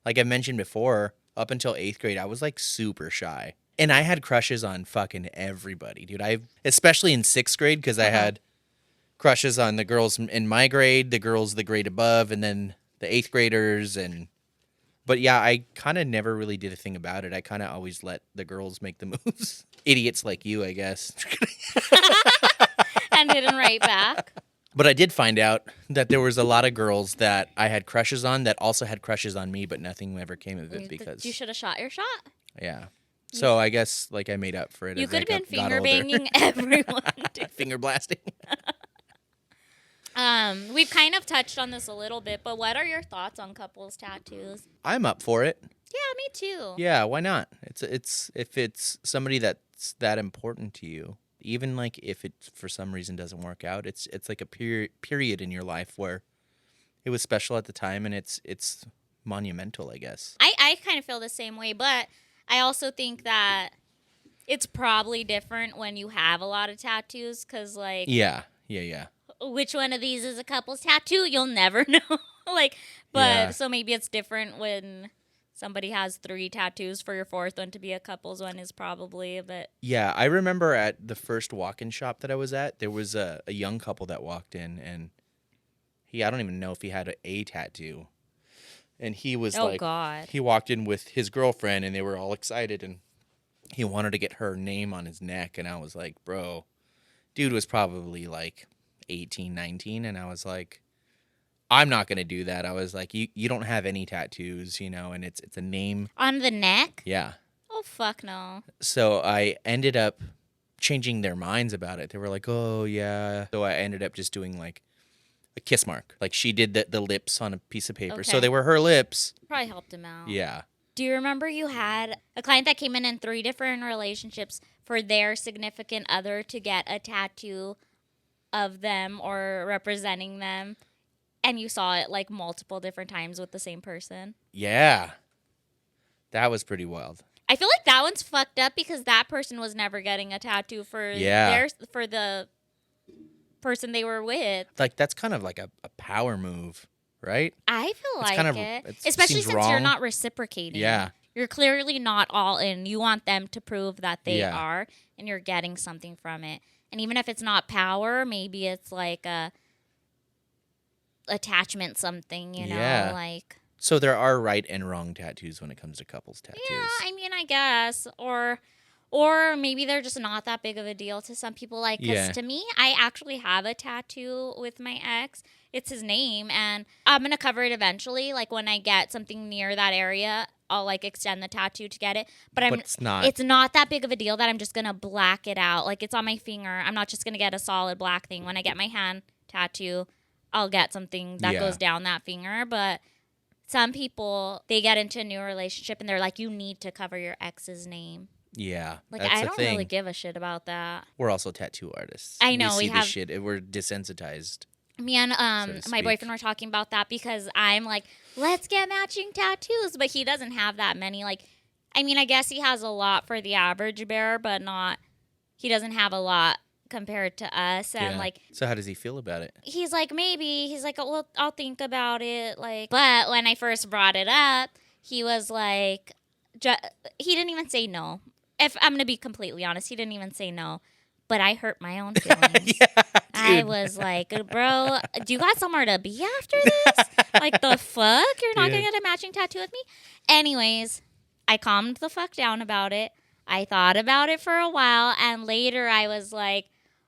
like I mentioned before, up until 8th grade, I was like super shy. And I had crushes on fucking everybody, dude. Especially in 6th grade, because I had crushes on the girls in my grade, the girls the grade above, and then the 8th graders. But yeah, I kind of never really did a thing about it. I kind of always let the girls make the moves. Idiots like you, I guess. And didn't write back. But I did find out that there was a lot of girls that I had crushes on that also had crushes on me, but nothing ever came of it because... You should have shot your shot. Yeah. So I guess like I made up for it. You as could I have been got finger older. banging everyone. Finger blasting. We've kind of touched on this a little bit, but what are your thoughts on couples tattoos? I'm up for it. Yeah, me too. Yeah, why not? It's if it's somebody that's that important to you, even like if it for some reason doesn't work out, it's like a period in your life where it was special at the time and it's monumental, I guess. I kind of feel the same way, but I also think that it's probably different when you have a lot of tattoos because, like... Yeah. Which one of these is a couple's tattoo? You'll never know. So maybe it's different when somebody has 3 tattoos for your 4th one to be a couple's one is probably a bit. Yeah, I remember at the first walk-in shop that I was at, there was a young couple that walked in, and I don't even know if he had a tattoo. And he was God. He walked in with his girlfriend, and they were all excited, and he wanted to get her name on his neck, and I was like, bro, dude was probably like 18, 19, and I was like, I'm not going to do that. I was like, you don't have any tattoos, and it's a name. On the neck? Yeah. Oh, fuck no. So I ended up changing their minds about it. They were like, oh, yeah. So I ended up just doing like a kiss mark. Like she did the lips on a piece of paper. Okay. So they were her lips. Probably helped him out. Yeah. Do you remember you had a client that came in 3 different relationships for their significant other to get a tattoo of them or representing them? And you saw it like multiple different times with the same person? Yeah. That was pretty wild. I feel like that one's fucked up because that person was never getting a tattoo for for the person they were with. Like that's kind of like a power move, right? I feel it's like kind of, it. Especially since you're not reciprocating. Yeah. You're clearly not all in. You want them to prove that they are, and you're getting something from it. And even if it's not power, maybe it's like a attachment something, like. So there are right and wrong tattoos when it comes to couples tattoos. Yeah, I mean, I guess. Or maybe they're just not that big of a deal to some people. Like, because to me, I actually have a tattoo with my ex. It's his name, and I'm going to cover it eventually. Like, when I get something near that area, I'll, like, extend the tattoo to get it. But it's not that big of a deal that I'm just going to black it out. Like, it's on my finger. I'm not just going to get a solid black thing. When I get my hand tattoo, I'll get something that goes down that finger. But some people, they get into a new relationship, and they're like, you need to cover your ex's name. Yeah, like I don't really give a shit about that. We're also tattoo artists. I know we see this shit. We're desensitized. Me and my boyfriend were talking about that because I'm like, let's get matching tattoos, but he doesn't have that many. Like, I mean, I guess he has a lot for the average bear, but not. He doesn't have a lot compared to us, and like. So how does he feel about it? He's like, maybe. He's like, well, I'll think about it. Like, but when I first brought it up, he was like, he didn't even say no. If I'm gonna be completely honest, he didn't even say no. But I hurt my own feelings. I was like, bro, do you got somewhere to be after this? Like, the fuck? You're not going to get a matching tattoo with me? Anyways, I calmed the fuck down about it. I thought about it for a while. And later I was like,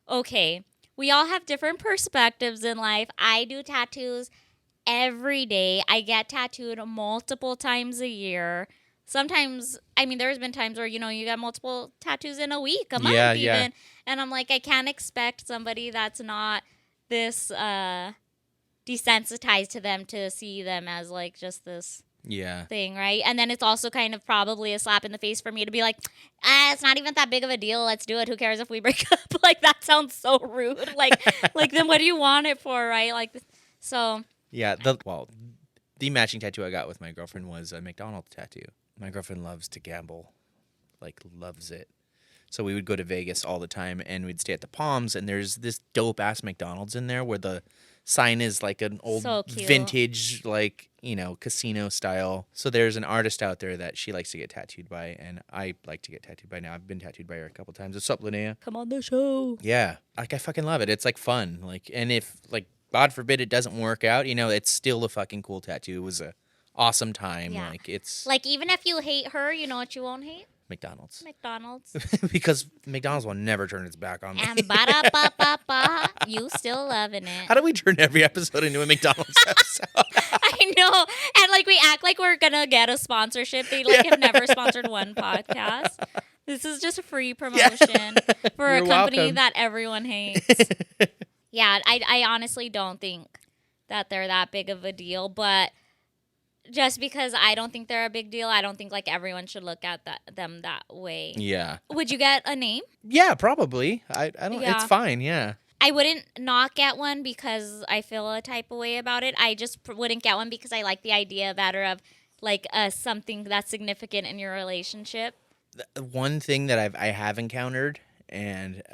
okay, we all have different perspectives in life. I do tattoos every day. I get tattooed multiple times a year. Sometimes, I mean, there's been times where, you got multiple tattoos in a week, a month even. Yeah. And I'm like, I can't expect somebody that's not this desensitized to them to see them as like just this thing, right? And then it's also kind of probably a slap in the face for me to be like, it's not even that big of a deal. Let's do it. Who cares if we break up? Like, that sounds so rude. Like then what do you want it for, right? Like, so. Yeah, the matching tattoo I got with my girlfriend was a McDonald's tattoo. My girlfriend loves to gamble, like loves it. So we would go to Vegas all the time, and we'd stay at the Palms, and there's this dope-ass McDonald's in there where the sign is like an old vintage, like, casino style. So there's an artist out there that she likes to get tattooed by, and I like to get tattooed by now. I've been tattooed by her a couple times. What's up, Linnea? Come on the show. Yeah. Like, I fucking love it. It's, like, fun. Like, and if, like, God forbid it doesn't work out, it's still a fucking cool tattoo. It was a awesome time. Yeah. Like, it's like, even if you hate her, you know what you won't hate? McDonald's. Because McDonald's will never turn its back on me. And ba-da-ba-ba-ba, you still loving it. How do we turn every episode into a McDonald's episode? I know. And like, we act like we're gonna get a sponsorship. They have never sponsored one podcast. This is just a free promotion for a company that everyone hates. Yeah, I honestly don't think that they're that big of a deal, but just because I don't think they're a big deal, I don't think like everyone should look at them that way. Yeah. Would you get a name? Yeah, probably. I don't. Yeah. It's fine. Yeah. I wouldn't not get one because I feel a type of way about it. I just wouldn't get one because I like the idea better of like something that's significant in your relationship. One thing that I have encountered, and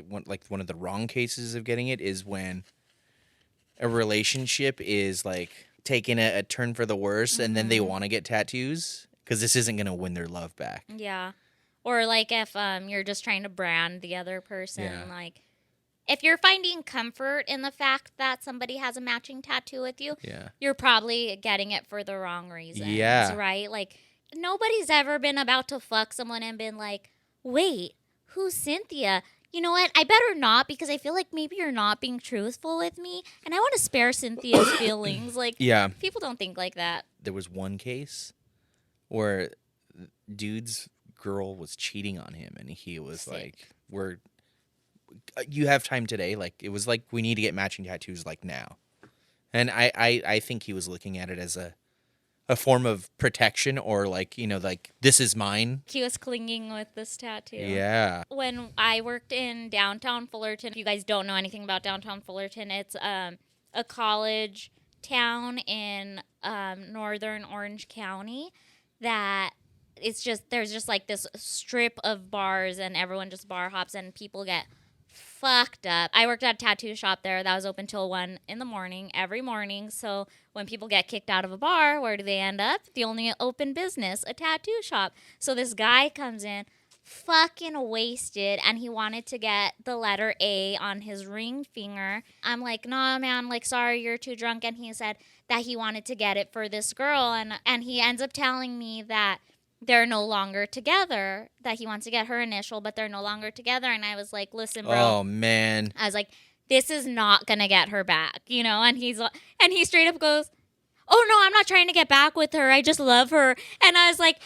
one of the wrong cases of getting it, is when a relationship is like taking a turn for the worse, and then they want to get tattoos, because this isn't going to win their love back. Yeah. Or like if you're just trying to brand the other person, like if you're finding comfort in the fact that somebody has a matching tattoo with you, you're probably getting it for the wrong reasons, right? Like nobody's ever been about to fuck someone and been like, wait, who's Cynthia? You know what? I better not, because I feel like maybe you're not being truthful with me, and I want to spare Cynthia's feelings. Like, people don't think like that. There was one case where dude's girl was cheating on him, and he was like, you have time today? Like, it was like, we need to get matching tattoos, like, now. And I think he was looking at it as a form of protection, or like, you know, like, this is mine. He was clinging with this tattoo. Yeah. When I worked in downtown Fullerton, if you guys don't know anything about downtown Fullerton, it's a college town in northern Orange County that it's just, there's just like this strip of bars and everyone just bar hops and people get fucked up. I worked at a tattoo shop there that was open till 1 a.m. every morning. So when people get kicked out of a bar, where do they end up? The only open business, a tattoo shop. So this guy comes in fucking wasted, and he wanted to get the letter A on his ring finger. I'm like, nah, man, like, sorry, you're too drunk. And he said that he wanted to get it for this girl. And he ends up telling me that they're no longer together, that he wants to get her initial, but they're no longer together. And I was like, listen, bro. Oh, man. I was like, this is not going to get her back, you know? And he straight up goes, oh, no, I'm not trying to get back with her. I just love her. And I was like,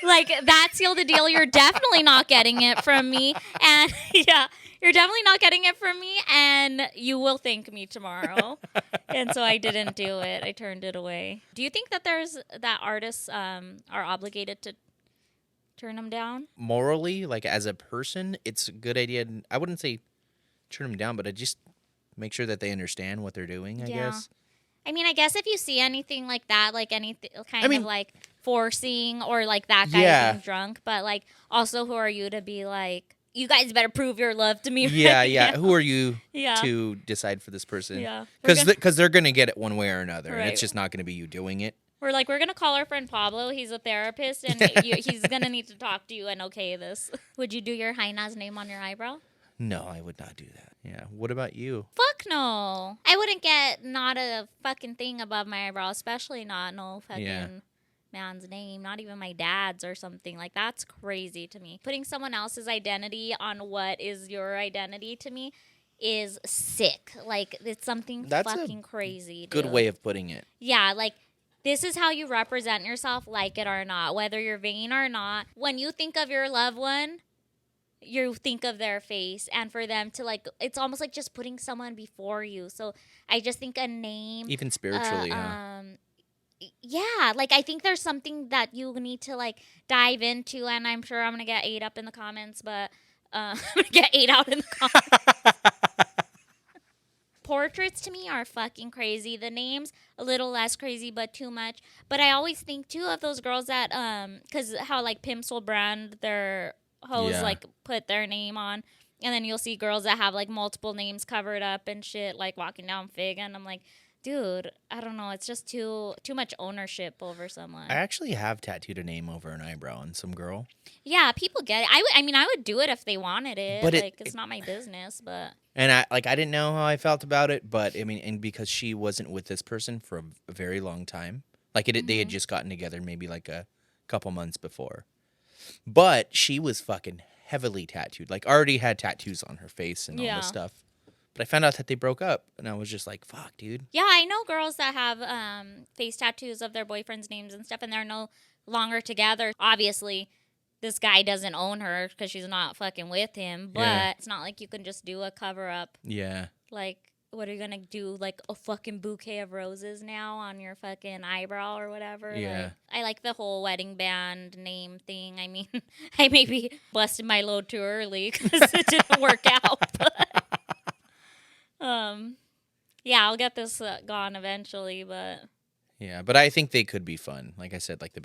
that sealed the deal. You're definitely not getting it from me. And yeah, you're definitely not getting it from me. And you will thank me tomorrow. And so I didn't do it. I turned it away. Do you think that artists are obligated to turn them down? Morally, like as a person, it's a good idea. I wouldn't say turn them down, but I just make sure that they understand what they're doing, I guess. I mean, I guess if you see anything like that, like anything kind of like forcing or like that guy being drunk, but like also who are you to be like, you guys better prove your love to me. Right now. Who are you to decide for this person? Yeah. Because they're going to get it one way or another, and it's just not going to be you doing it. We're going to call our friend Pablo. He's a therapist, and he's going to need to talk to you and okay this. Would you do your Haina's name on your eyebrow? No, I would not do that. Yeah. What about you? Fuck no. I wouldn't get not a fucking thing above my eyebrow, especially not no fucking man's name, not even my dad's or something. Like, that's crazy to me. Putting someone else's identity on what is your identity to me is sick. Like, it's something fucking crazy. Good way of putting it. Yeah, like, this is how you represent yourself, like it or not, whether you're vain or not. When you think of your loved one, you think of their face, and for them to like, it's almost like just putting someone before you. So I just think a name, even spiritually, yeah, like I think there's something that you need to like dive into, and I'm sure I'm gonna get ate up in the comments, but I'm gonna get ate out in the comments. Portraits to me are fucking crazy. The names a little less crazy, but too much. But I always think too of those girls that because how like pimps will brand their hoes like put their name on, and then you'll see girls that have like multiple names covered up and shit, like walking down Fig, and I'm like, dude, I don't know, it's just too much ownership over someone. I actually have tattooed a name over an eyebrow on some girl. Yeah, people get it. I mean, I would do it if they wanted it, but it's not my business. But and I didn't know how I felt about it, but I mean, and because she wasn't with this person for a very long time, like they had just gotten together maybe like a couple months before. But she was fucking heavily tattooed, like already had tattoos on her face and all this stuff. But I found out that they broke up, and I was just like, fuck, dude. Yeah, I know girls that have face tattoos of their boyfriends' names and stuff, and they're no longer together. Obviously, this guy doesn't own her because she's not fucking with him, but it's not like you can just do a cover-up. Yeah. Like, what are you going to do? Like a fucking bouquet of roses now on your fucking eyebrow or whatever? Yeah. Like, I like the whole wedding band name thing. I mean, I maybe busted my load too early because it didn't work out. But, yeah, I'll get this gone eventually, but... Yeah, but I think they could be fun. Like I said, like the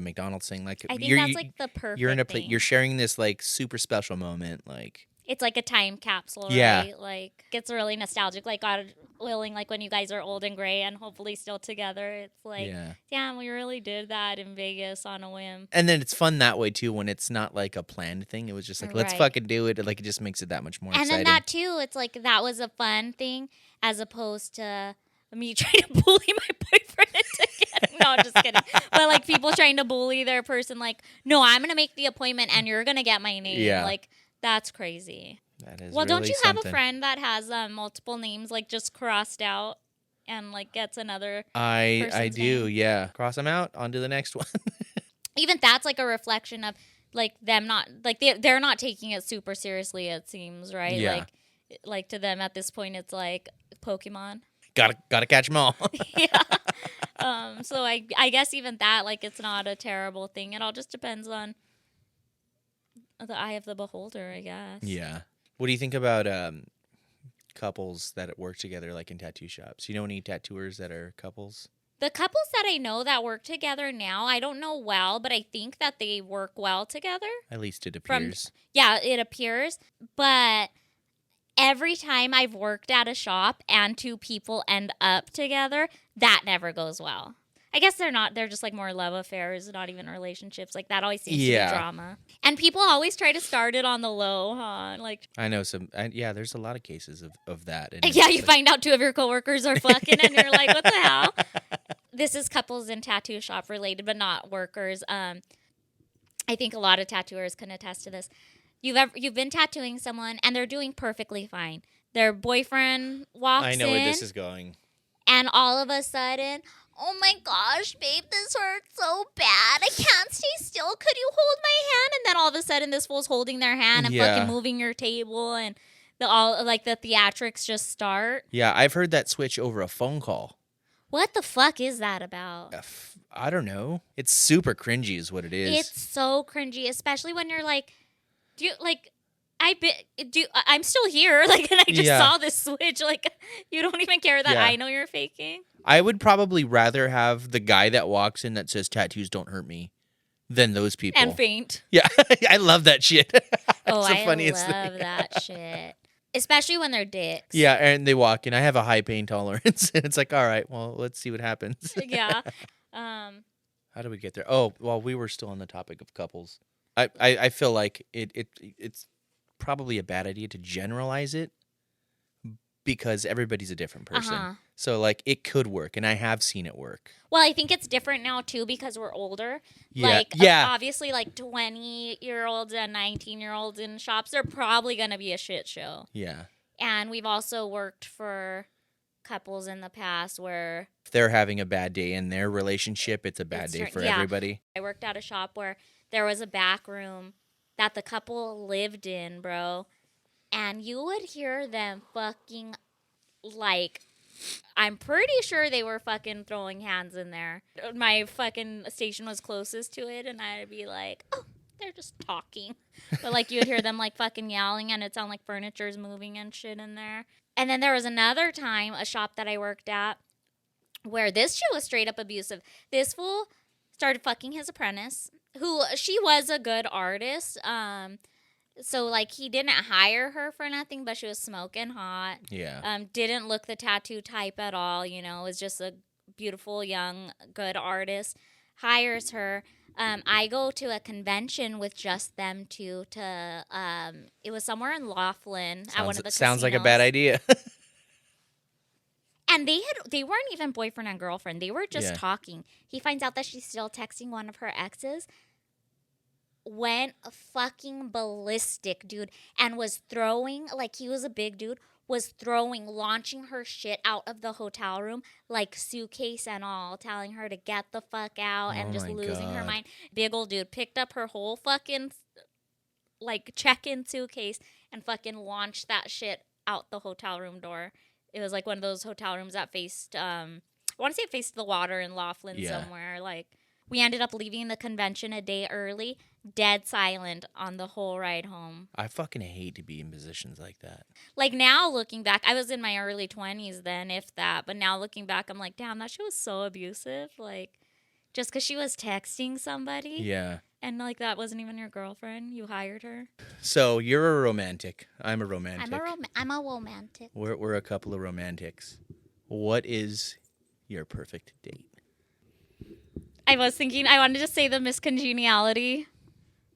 McDonald's thing. Like I think that's like the perfect You're in a thing. you're sharing this like super special moment. Like It's like a time capsule, Yeah. right? Like, it's really nostalgic. Like, God willing, like, when you guys are old and gray and hopefully still together, it's like, damn, we really did that in Vegas on a whim. And then it's fun that way, too, when it's not, like, a planned thing. It was just like, let's Right. fucking do it. Like, it just makes it that much more And exciting. then that, too, it's like, that was a fun thing as opposed to me trying to bully my boyfriend into getting... No, I'm just kidding. But, like, people trying to bully their person, like, no, I'm going to make the appointment and you're going to get my name. Yeah. Like, that's crazy. That is Well, really don't you something. have a friend that has multiple names, like, just crossed out and, like, gets another I person's do, name? yeah. Cross them out, on to the next one. Even that's, like, a reflection of, like, them not... Like, they're not taking it super seriously, it seems, right? Yeah. Like, to them at this point, it's like Pokemon. Gotta catch them all. Yeah. So I guess even that, like, it's not a terrible thing. It all just depends on the eye of the beholder, I guess. Yeah. What do you think about couples that work together, like in tattoo shops? You know any tattooers that are couples? The couples that I know that work together now, I don't know well, but I think that they work well together. At least it appears. Yeah, it appears. But every time I've worked at a shop and two people end up together, that never goes well. I guess they're just like more love affairs, not even relationships. Like that always seems to be drama. And people always try to start it on the low, huh? Like I know some, there's a lot of cases of that. And yeah, you find out two of your coworkers are fucking and you're like, what the hell? This is couples in tattoo shop related, but not workers. I think a lot of tattooers can attest to this. You've been tattooing someone and they're doing perfectly fine. Their boyfriend walks in. I know where this is going. And all of a sudden, oh my gosh, babe, this hurts so bad. I can't stay still. Could you hold my hand? And then all of a sudden, this fool's holding their hand and fucking moving your table, and the theatrics just start. Yeah, I've heard that switch over a phone call. What the fuck is that about? I don't know. It's super cringy, is what it is. It's so cringy, especially when you're like, I'm still here, like, and I just saw this switch. Like, you don't even care that I know you're faking. I would probably rather have the guy that walks in that says tattoos don't hurt me than those people. And faint. Yeah, I love that shit. Oh, I love that shit. Especially when they're dicks. Yeah, and they walk in. I have a high pain tolerance, and it's like, all right, well, let's see what happens. Yeah. How do we get there? Oh, well, we were still on the topic of couples. I feel like it's probably a bad idea to generalize it because everybody's a different person. Uh-huh. So, like, it could work, and I have seen it work. Well, I think it's different now, too, because we're older. Yeah. Like, obviously, like, 20-year-olds and 19-year-olds in shops, they're probably going to be a shit show. Yeah. And we've also worked for couples in the past where... If they're having a bad day in their relationship, it's a bad day for everybody. I worked at a shop where there was a back room that the couple lived in, bro. And you would hear them fucking, like... I'm pretty sure they were fucking throwing hands in there. My fucking station was closest to it, and I'd be like, oh, they're just talking. But, like, you'd hear them, like, fucking yelling, and it sounded like furniture's moving and shit in there. And then there was another time, a shop that I worked at, where this shit was straight up abusive. This fool started fucking his apprentice, who, she was a good artist, so, like, he didn't hire her for nothing, but she was smoking hot. Yeah. Didn't look the tattoo type at all, you know. Was just a beautiful, young, good artist. Hires her. I go to a convention with just them two it was somewhere in Laughlin at one of the Sounds like a casinos. bad idea. And they weren't even boyfriend and girlfriend. They were just talking. He finds out that she's still texting one of her exes. Went fucking ballistic, dude, and was throwing, like, he was a big dude, launching her shit out of the hotel room, like, suitcase and all, telling her to get the fuck out and just losing her mind. Big old dude picked up her whole fucking, like, check-in suitcase and fucking launched that shit out the hotel room door. It was, like, one of those hotel rooms that faced, I want to say it faced the water in Laughlin somewhere, like. We ended up leaving the convention a day early, dead silent on the whole ride home. I fucking hate to be in positions like that. Like, now looking back, I was in my early 20s then, if that. But now looking back, I'm like, damn, that shit was so abusive. Like, just because she was texting somebody. Yeah. And, like, that wasn't even your girlfriend? You hired her? So you're a romantic. I'm a romantic. I'm a romantic. We're a couple of romantics. What is your perfect date? I was thinking, I wanted to say the Miss Congeniality.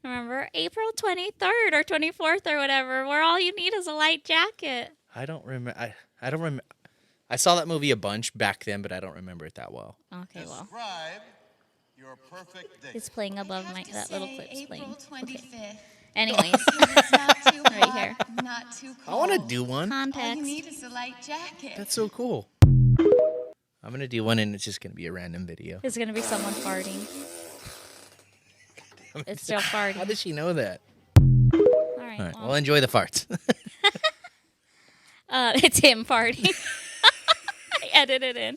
Remember? April 23rd or 24th or whatever, where all you need is a light jacket. I don't remember. I don't remember. I saw that movie a bunch back then, but I don't remember it that well. Okay, well. Describe your perfect date. It's playing above that little clip's April playing. 25th. Okay. Anyways, It's not too right hot, here. not too I cold. want to do one. All you Context. need is a light jacket. That's so cool. I'm going to do one, and it's just going to be a random video. It's going to be someone farting. It's still farting. How does she know that? All right. All right, Well, well, enjoy the farts. it's him farting. I edited in.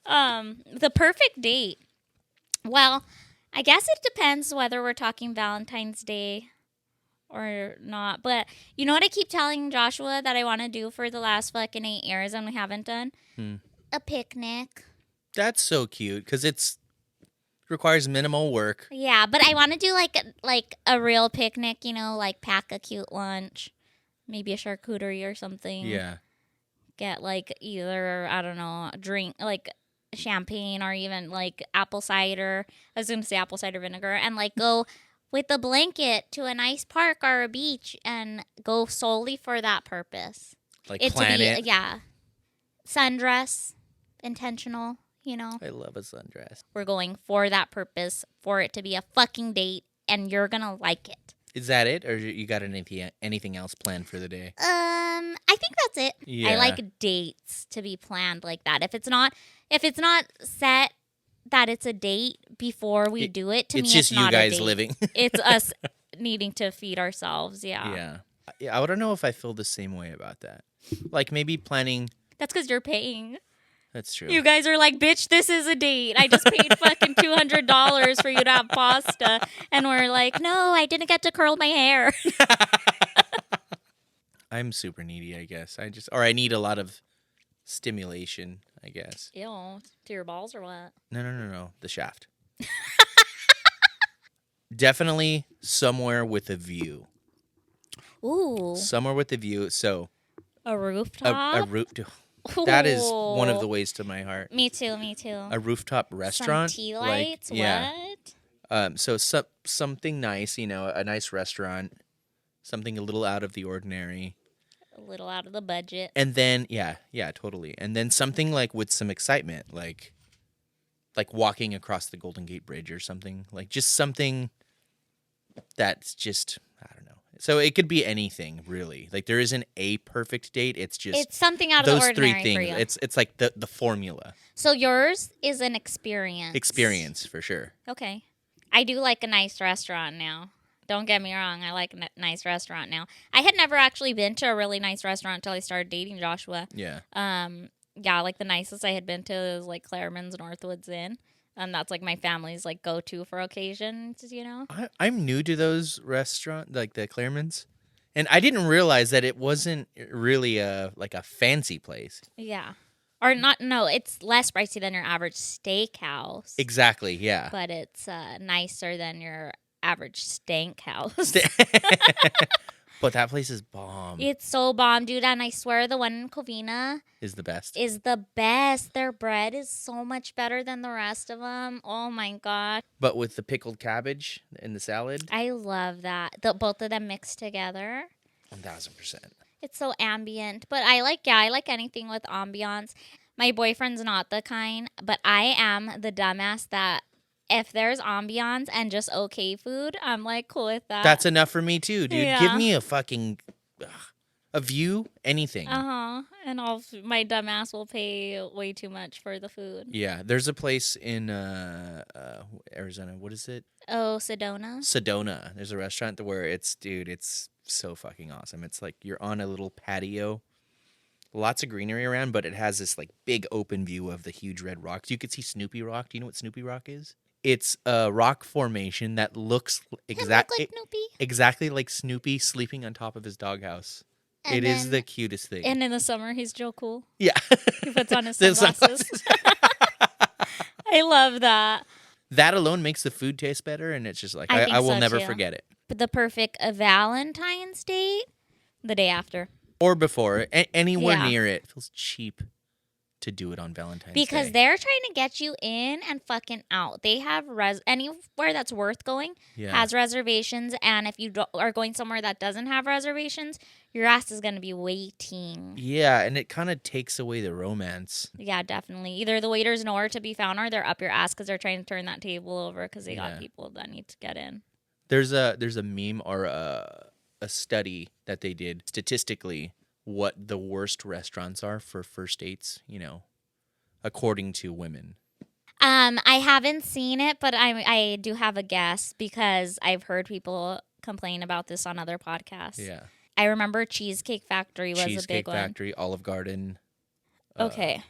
The perfect date. Well, I guess it depends whether we're talking Valentine's Day or not. But you know what I keep telling Joshua that I want to do for the last fucking 8 years and we haven't done? A picnic. That's so cute because it's requires minimal work. Yeah, but I want to do like a real picnic, you know, like pack a cute lunch, maybe a charcuterie or something. Yeah. Get like either, I don't know, a drink like champagne or even like apple cider. I was going to say apple cider vinegar and like go with a blanket to a nice park or a beach and go solely for that purpose. Like plan it. Yeah. Sundress, intentional, you know. I love a sundress. We're going for that purpose, for it to be a fucking date, and you're gonna like it. Is that it, or you got anything else planned for the day? I think that's it. Yeah. I like dates to be planned like that. If it's not set that it's a date before we do it, to me, it's just not you guys a date. living. It's us needing to feed ourselves. Yeah. I don't know if I feel the same way about that. Like maybe planning. That's because you're paying. That's true. You guys are like, bitch, this is a date. I just paid fucking $200 for you to have pasta. And we're like, no, I didn't get to curl my hair. I'm super needy, I guess. I need a lot of stimulation, I guess. Ew, to your balls or what? No. The shaft. Definitely somewhere with a view. Ooh. Somewhere with a view. So A rooftop? a roof. That is one of the ways to my heart. Me too. A rooftop restaurant. Some tea lights? Yeah. What? So something nice, you know, a nice restaurant, something a little out of the ordinary. A little out of the budget. And then, yeah, totally. And then something like with some excitement, like walking across the Golden Gate Bridge or something. Like just something that's just, I don't know. So it could be anything, really. Like there isn't a perfect date. It's just It's something out of the those ordinary three things. for you. It's like the formula. So yours is an experience. Experience for sure. Okay. I do like a nice restaurant now. Don't get me wrong. I like a nice restaurant now. I had never actually been to a really nice restaurant until I started dating Joshua. Yeah. Yeah, like the nicest I had been to is like Claremon's Northwoods Inn. That's like my family's like go-to for occasions, you know? I'm new to those restaurants, like the Claremon's. And I didn't realize that it wasn't really a fancy place. Yeah. Or not, no, it's less pricey than your average steakhouse. Exactly, yeah. But it's nicer than your average stank house. But that place is bomb. It's so bomb, dude. And I swear the one in Covina Is the best. is the best. Their bread is so much better than the rest of them. Oh, my God. But with the pickled cabbage in the salad, I love that. Both of them mixed together. 1,000%. It's so ambient. But I like anything with ambiance. My boyfriend's not the kind, but I am the dumbass that if there's ambiance and just okay food, I'm like cool with that. That's enough for me too, dude. Yeah. Give me a fucking a view, anything. And my dumbass will pay way too much for the food. Yeah, there's a place in Arizona. What is it? Oh, Sedona. Sedona. There's a restaurant where it's so fucking awesome. It's like you're on a little patio. Lots of greenery around, but it has this like big open view of the huge red rocks. You could see Snoopy Rock. Do you know what Snoopy Rock is? It's a rock formation that looks Like Snoopy. exactly like Snoopy sleeping on top of his doghouse. And It is then- the cutest thing. And in the summer, he's Joe Cool. Yeah. He puts on his The sunglasses. I love that. That alone makes the food taste better, and it's just like I think I will so, never too. forget it. But the perfect Valentine's date, the day after. Or before, anywhere Yeah. near it. Feels cheap to do it on Valentine's Because Day. they're trying to get you in and fucking out. They have anywhere that's worth going has reservations, and if you are going somewhere that doesn't have reservations, your ass is going to be waiting. Yeah, and it kind of takes away the romance. Yeah, definitely. Either the waiter's nowhere to be found, or they're up your ass because they're trying to turn that table over because they got people that need to get in. There's a meme or a study that they did statistically what the worst restaurants are for first dates, according to women. I haven't seen it, but I do have a guess because I've heard people complain about this on other podcasts. Yeah. I remember Cheesecake Factory was a big one. Cheesecake Factory, Olive Garden. Okay.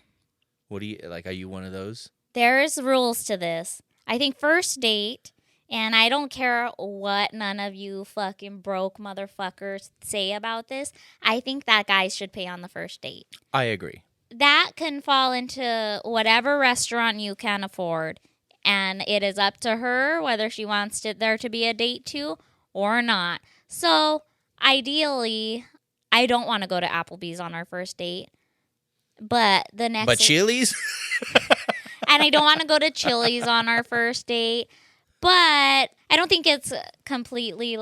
What do you like? Are you one of those? There's rules to this. I think first date, and I don't care what none of you fucking broke motherfuckers say about this, I think that guys should pay on the first date. I agree. That can fall into whatever restaurant you can afford, and it is up to her whether she wants there to be a date to or not. So, ideally, I don't want to go to Applebee's on our first date, but Chili's? And I don't want to go to Chili's on our first date, but I don't think it's completely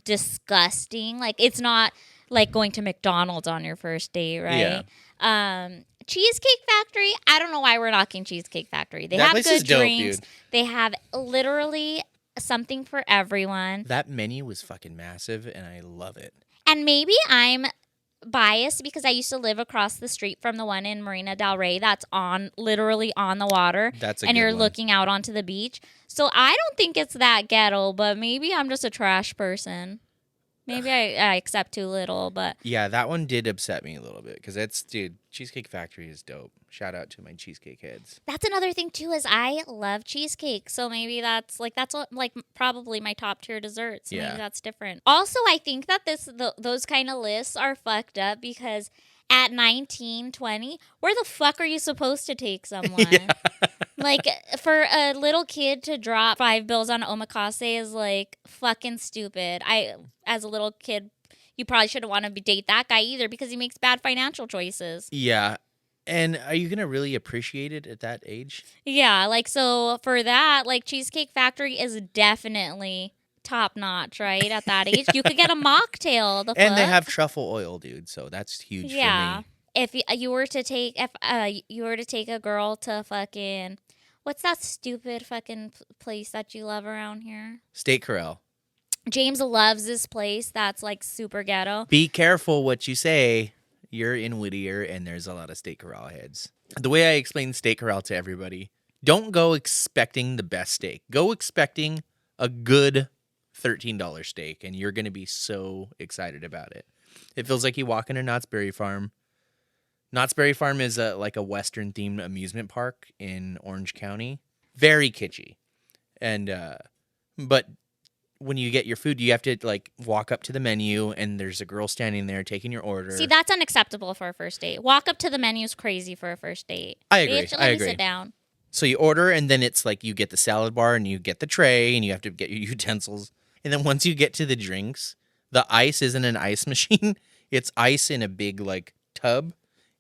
disgusting. Like, it's not like going to McDonald's on your first date, right? Yeah. Cheesecake Factory, I don't know why we're knocking Cheesecake Factory. They That have place good is dope, drinks. dude. They have literally something for everyone. That menu was fucking massive, and I love it. And maybe I'm biased because I used to live across the street from the one in Marina Del Rey that's literally on the water. That's a and good you're one. looking out onto the beach. So I don't think it's that ghetto, but maybe I'm just a trash person. Maybe I accept too little, but Yeah, that one did upset me a little bit because Cheesecake Factory is dope. Shout out to my cheesecake heads. that's another thing too is I love cheesecake. So maybe that's probably my top tier desserts. Yeah. Maybe that's different. Also, I think that those kind of lists are fucked up because at 19, 20, where the fuck are you supposed to take someone? Like, for a little kid to drop $5 on omakase is, fucking stupid. As a little kid, you probably shouldn't want to date that guy either because he makes bad financial choices. Yeah. And are you going to really appreciate it at that age? Yeah, so for that, Cheesecake Factory is definitely top notch, right? At that age. You could get a mocktail. And they have truffle oil, dude, so that's huge for me. If you were to take a girl to fucking, what's that stupid fucking place that you love around here? Steak Corral. James loves this place that's super ghetto. Be careful what you say. You're in Whittier, and there's a lot of Steak Corral heads. The way I explain Steak Corral to everybody, don't go expecting the best steak. Go expecting a good $13 steak, and you're going to be so excited about it. It feels like you walk into Knott's Berry Farm. Knott's Berry Farm is a Western-themed amusement park in Orange County. Very kitschy. And but when you get your food, you have to walk up to the menu, and there's a girl standing there taking your order. See, that's unacceptable for a first date. Walk up to the menu is crazy for a first date. I agree. You have to let me sit down. So you order, and then it's you get the salad bar, and you get the tray, and you have to get your utensils. And then once you get to the drinks, the ice isn't an ice machine. It's ice in a big tub,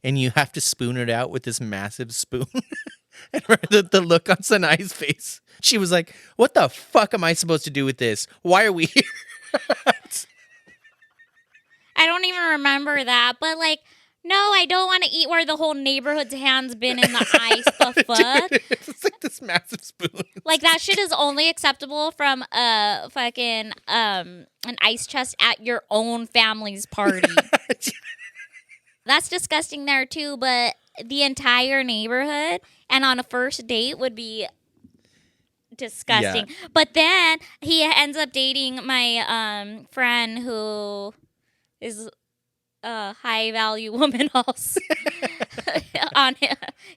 and you have to spoon it out with this massive spoon. And the look on Sanae's face, she was like, "What the fuck am I supposed to do with this? Why are we here?" I don't even remember that, but no, I don't want to eat where the whole neighborhood's hand's been in the ice. The fuck? Dude, it's this massive spoon. That shit is only acceptable from a fucking an ice chest at your own family's party. That's disgusting there too, but the entire neighborhood and on a first date would be disgusting. Yeah. But then he ends up dating my friend who is a high value woman also.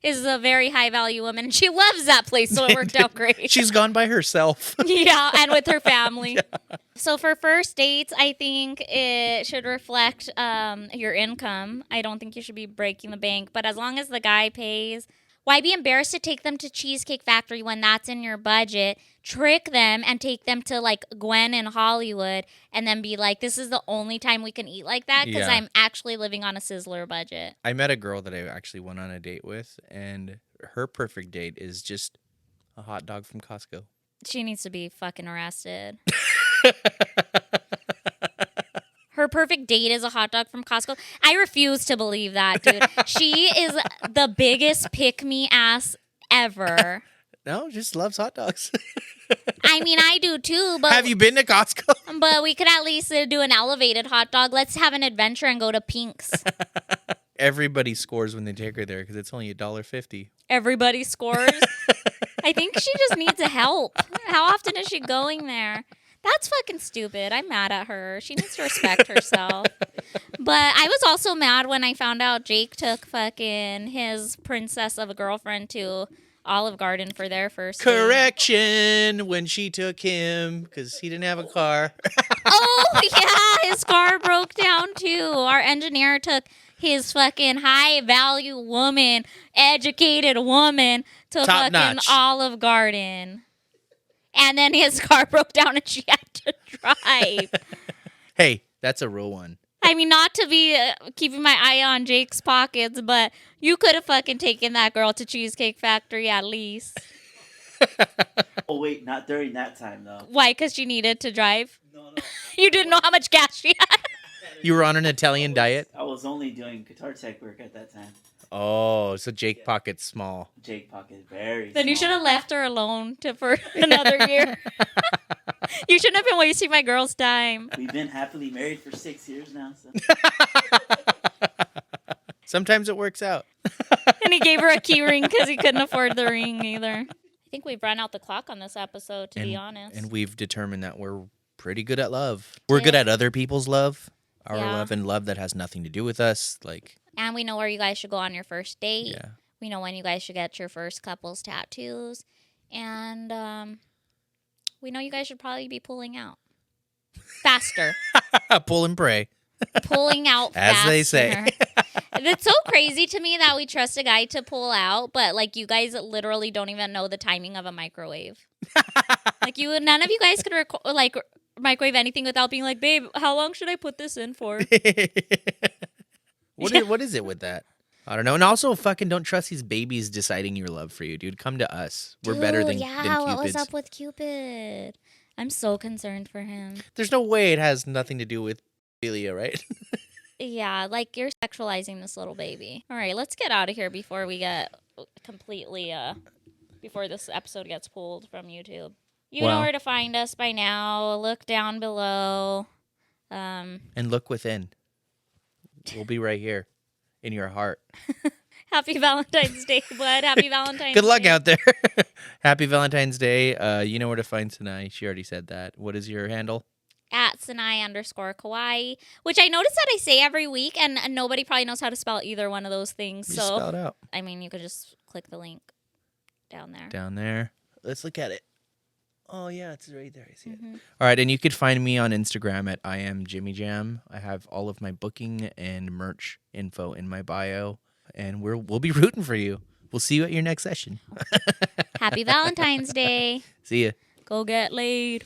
Is a very high value woman. She loves that place, so it worked out great. She's gone by herself. Yeah, and with her family. Yeah. So for first dates, I think it should reflect your income. I don't think you should be breaking the bank, but as long as the guy pays, Why be embarrassed to take them to Cheesecake Factory when that's in your budget? Trick them and take them to like Gwen in Hollywood and then be like, this is the only time we can eat like that because Yeah. I'm actually living on a Sizzler budget. I met a girl that I actually went on a date with, and her perfect date is just a hot dog from Costco. She needs to be fucking arrested. Her perfect date is a hot dog from Costco. I refuse to believe that, dude. She is the biggest pick-me ass ever. No, just loves hot dogs. I mean, I do too, but Have you been to Costco? but we could at least do an elevated hot dog. Let's have an adventure and go to Pink's. Everybody scores when they take her there because it's only $1.50. Everybody scores. I think she just needs a help. How often is she going there? That's fucking stupid. I'm mad at her. She needs to respect herself. But I was also mad when I found out Jake took fucking his princess of a girlfriend to Olive Garden for their first date. Correction, when she took him because he didn't have a car. Oh, yeah. His car broke down, too. Our engineer took his fucking high-value woman, educated woman, to Top fucking notch. Olive Garden. And then his car broke down and she had to drive. Hey, that's a real one. I mean, not to be keeping my eye on Jake's pockets, but you could have fucking taken that girl to Cheesecake Factory at least. Oh wait, not during that time though. Why? Because she needed to drive? No. You didn't know how much gas she had? You were on an Italian diet? I was only doing guitar tech work at that time. Oh, so Jake Pocket's small. Jake Pocket, very. Then you small. should have left her alone for another year. You shouldn't have been wasting my girl's time. We've been happily married for 6 years now. So. Sometimes it works out. And he gave her a key ring because he couldn't afford the ring either. I think we've run out the clock on this episode, to be honest. And we've determined that we're pretty good at love. We're good at other people's love. Our Yeah. love and love that has nothing to do with us. Like, And we know where you guys should go on your first date. yeah. We know when you guys should get your first couple's tattoos. And we know you guys should probably be pulling out faster. Pull and pray. Pulling out As faster. they say. It's so crazy to me that we trust a guy to pull out, but like you guys literally don't even know the timing of a microwave. Like none of you guys could microwave anything without being like, babe, how long should I put this in for? What is it with that? I don't know. And also, fucking don't trust these babies deciding your love for you, dude. Come to us. We're better than yeah, Cupids. what was up with Cupid? I'm so concerned for him. There's no way it has nothing to do with Celia, right? Yeah, like you're sexualizing this little baby. All right, let's get out of here before we get completely, before this episode gets pulled from YouTube. You know where to find us by now. Look down below. And look within. We'll be right here in your heart. Happy Valentine's Day, bud. Happy Valentine's Good luck Day. out there. Happy Valentine's Day. You know where to find Sanae. She already said that. What is your handle? At Sanae_Kawaii, which I notice that I say every week, and nobody probably knows how to spell either one of those things. Just spell it out. I mean, you could just click the link down there. Down there. Let's look at it. Oh, yeah, it's right there. I see Mm-hmm. it. All right, and you could find me on Instagram at IamJimmyJam. I have all of my booking and merch info in my bio, and we'll be rooting for you. We'll see you at your next session. Happy Valentine's Day. See ya. Go get laid.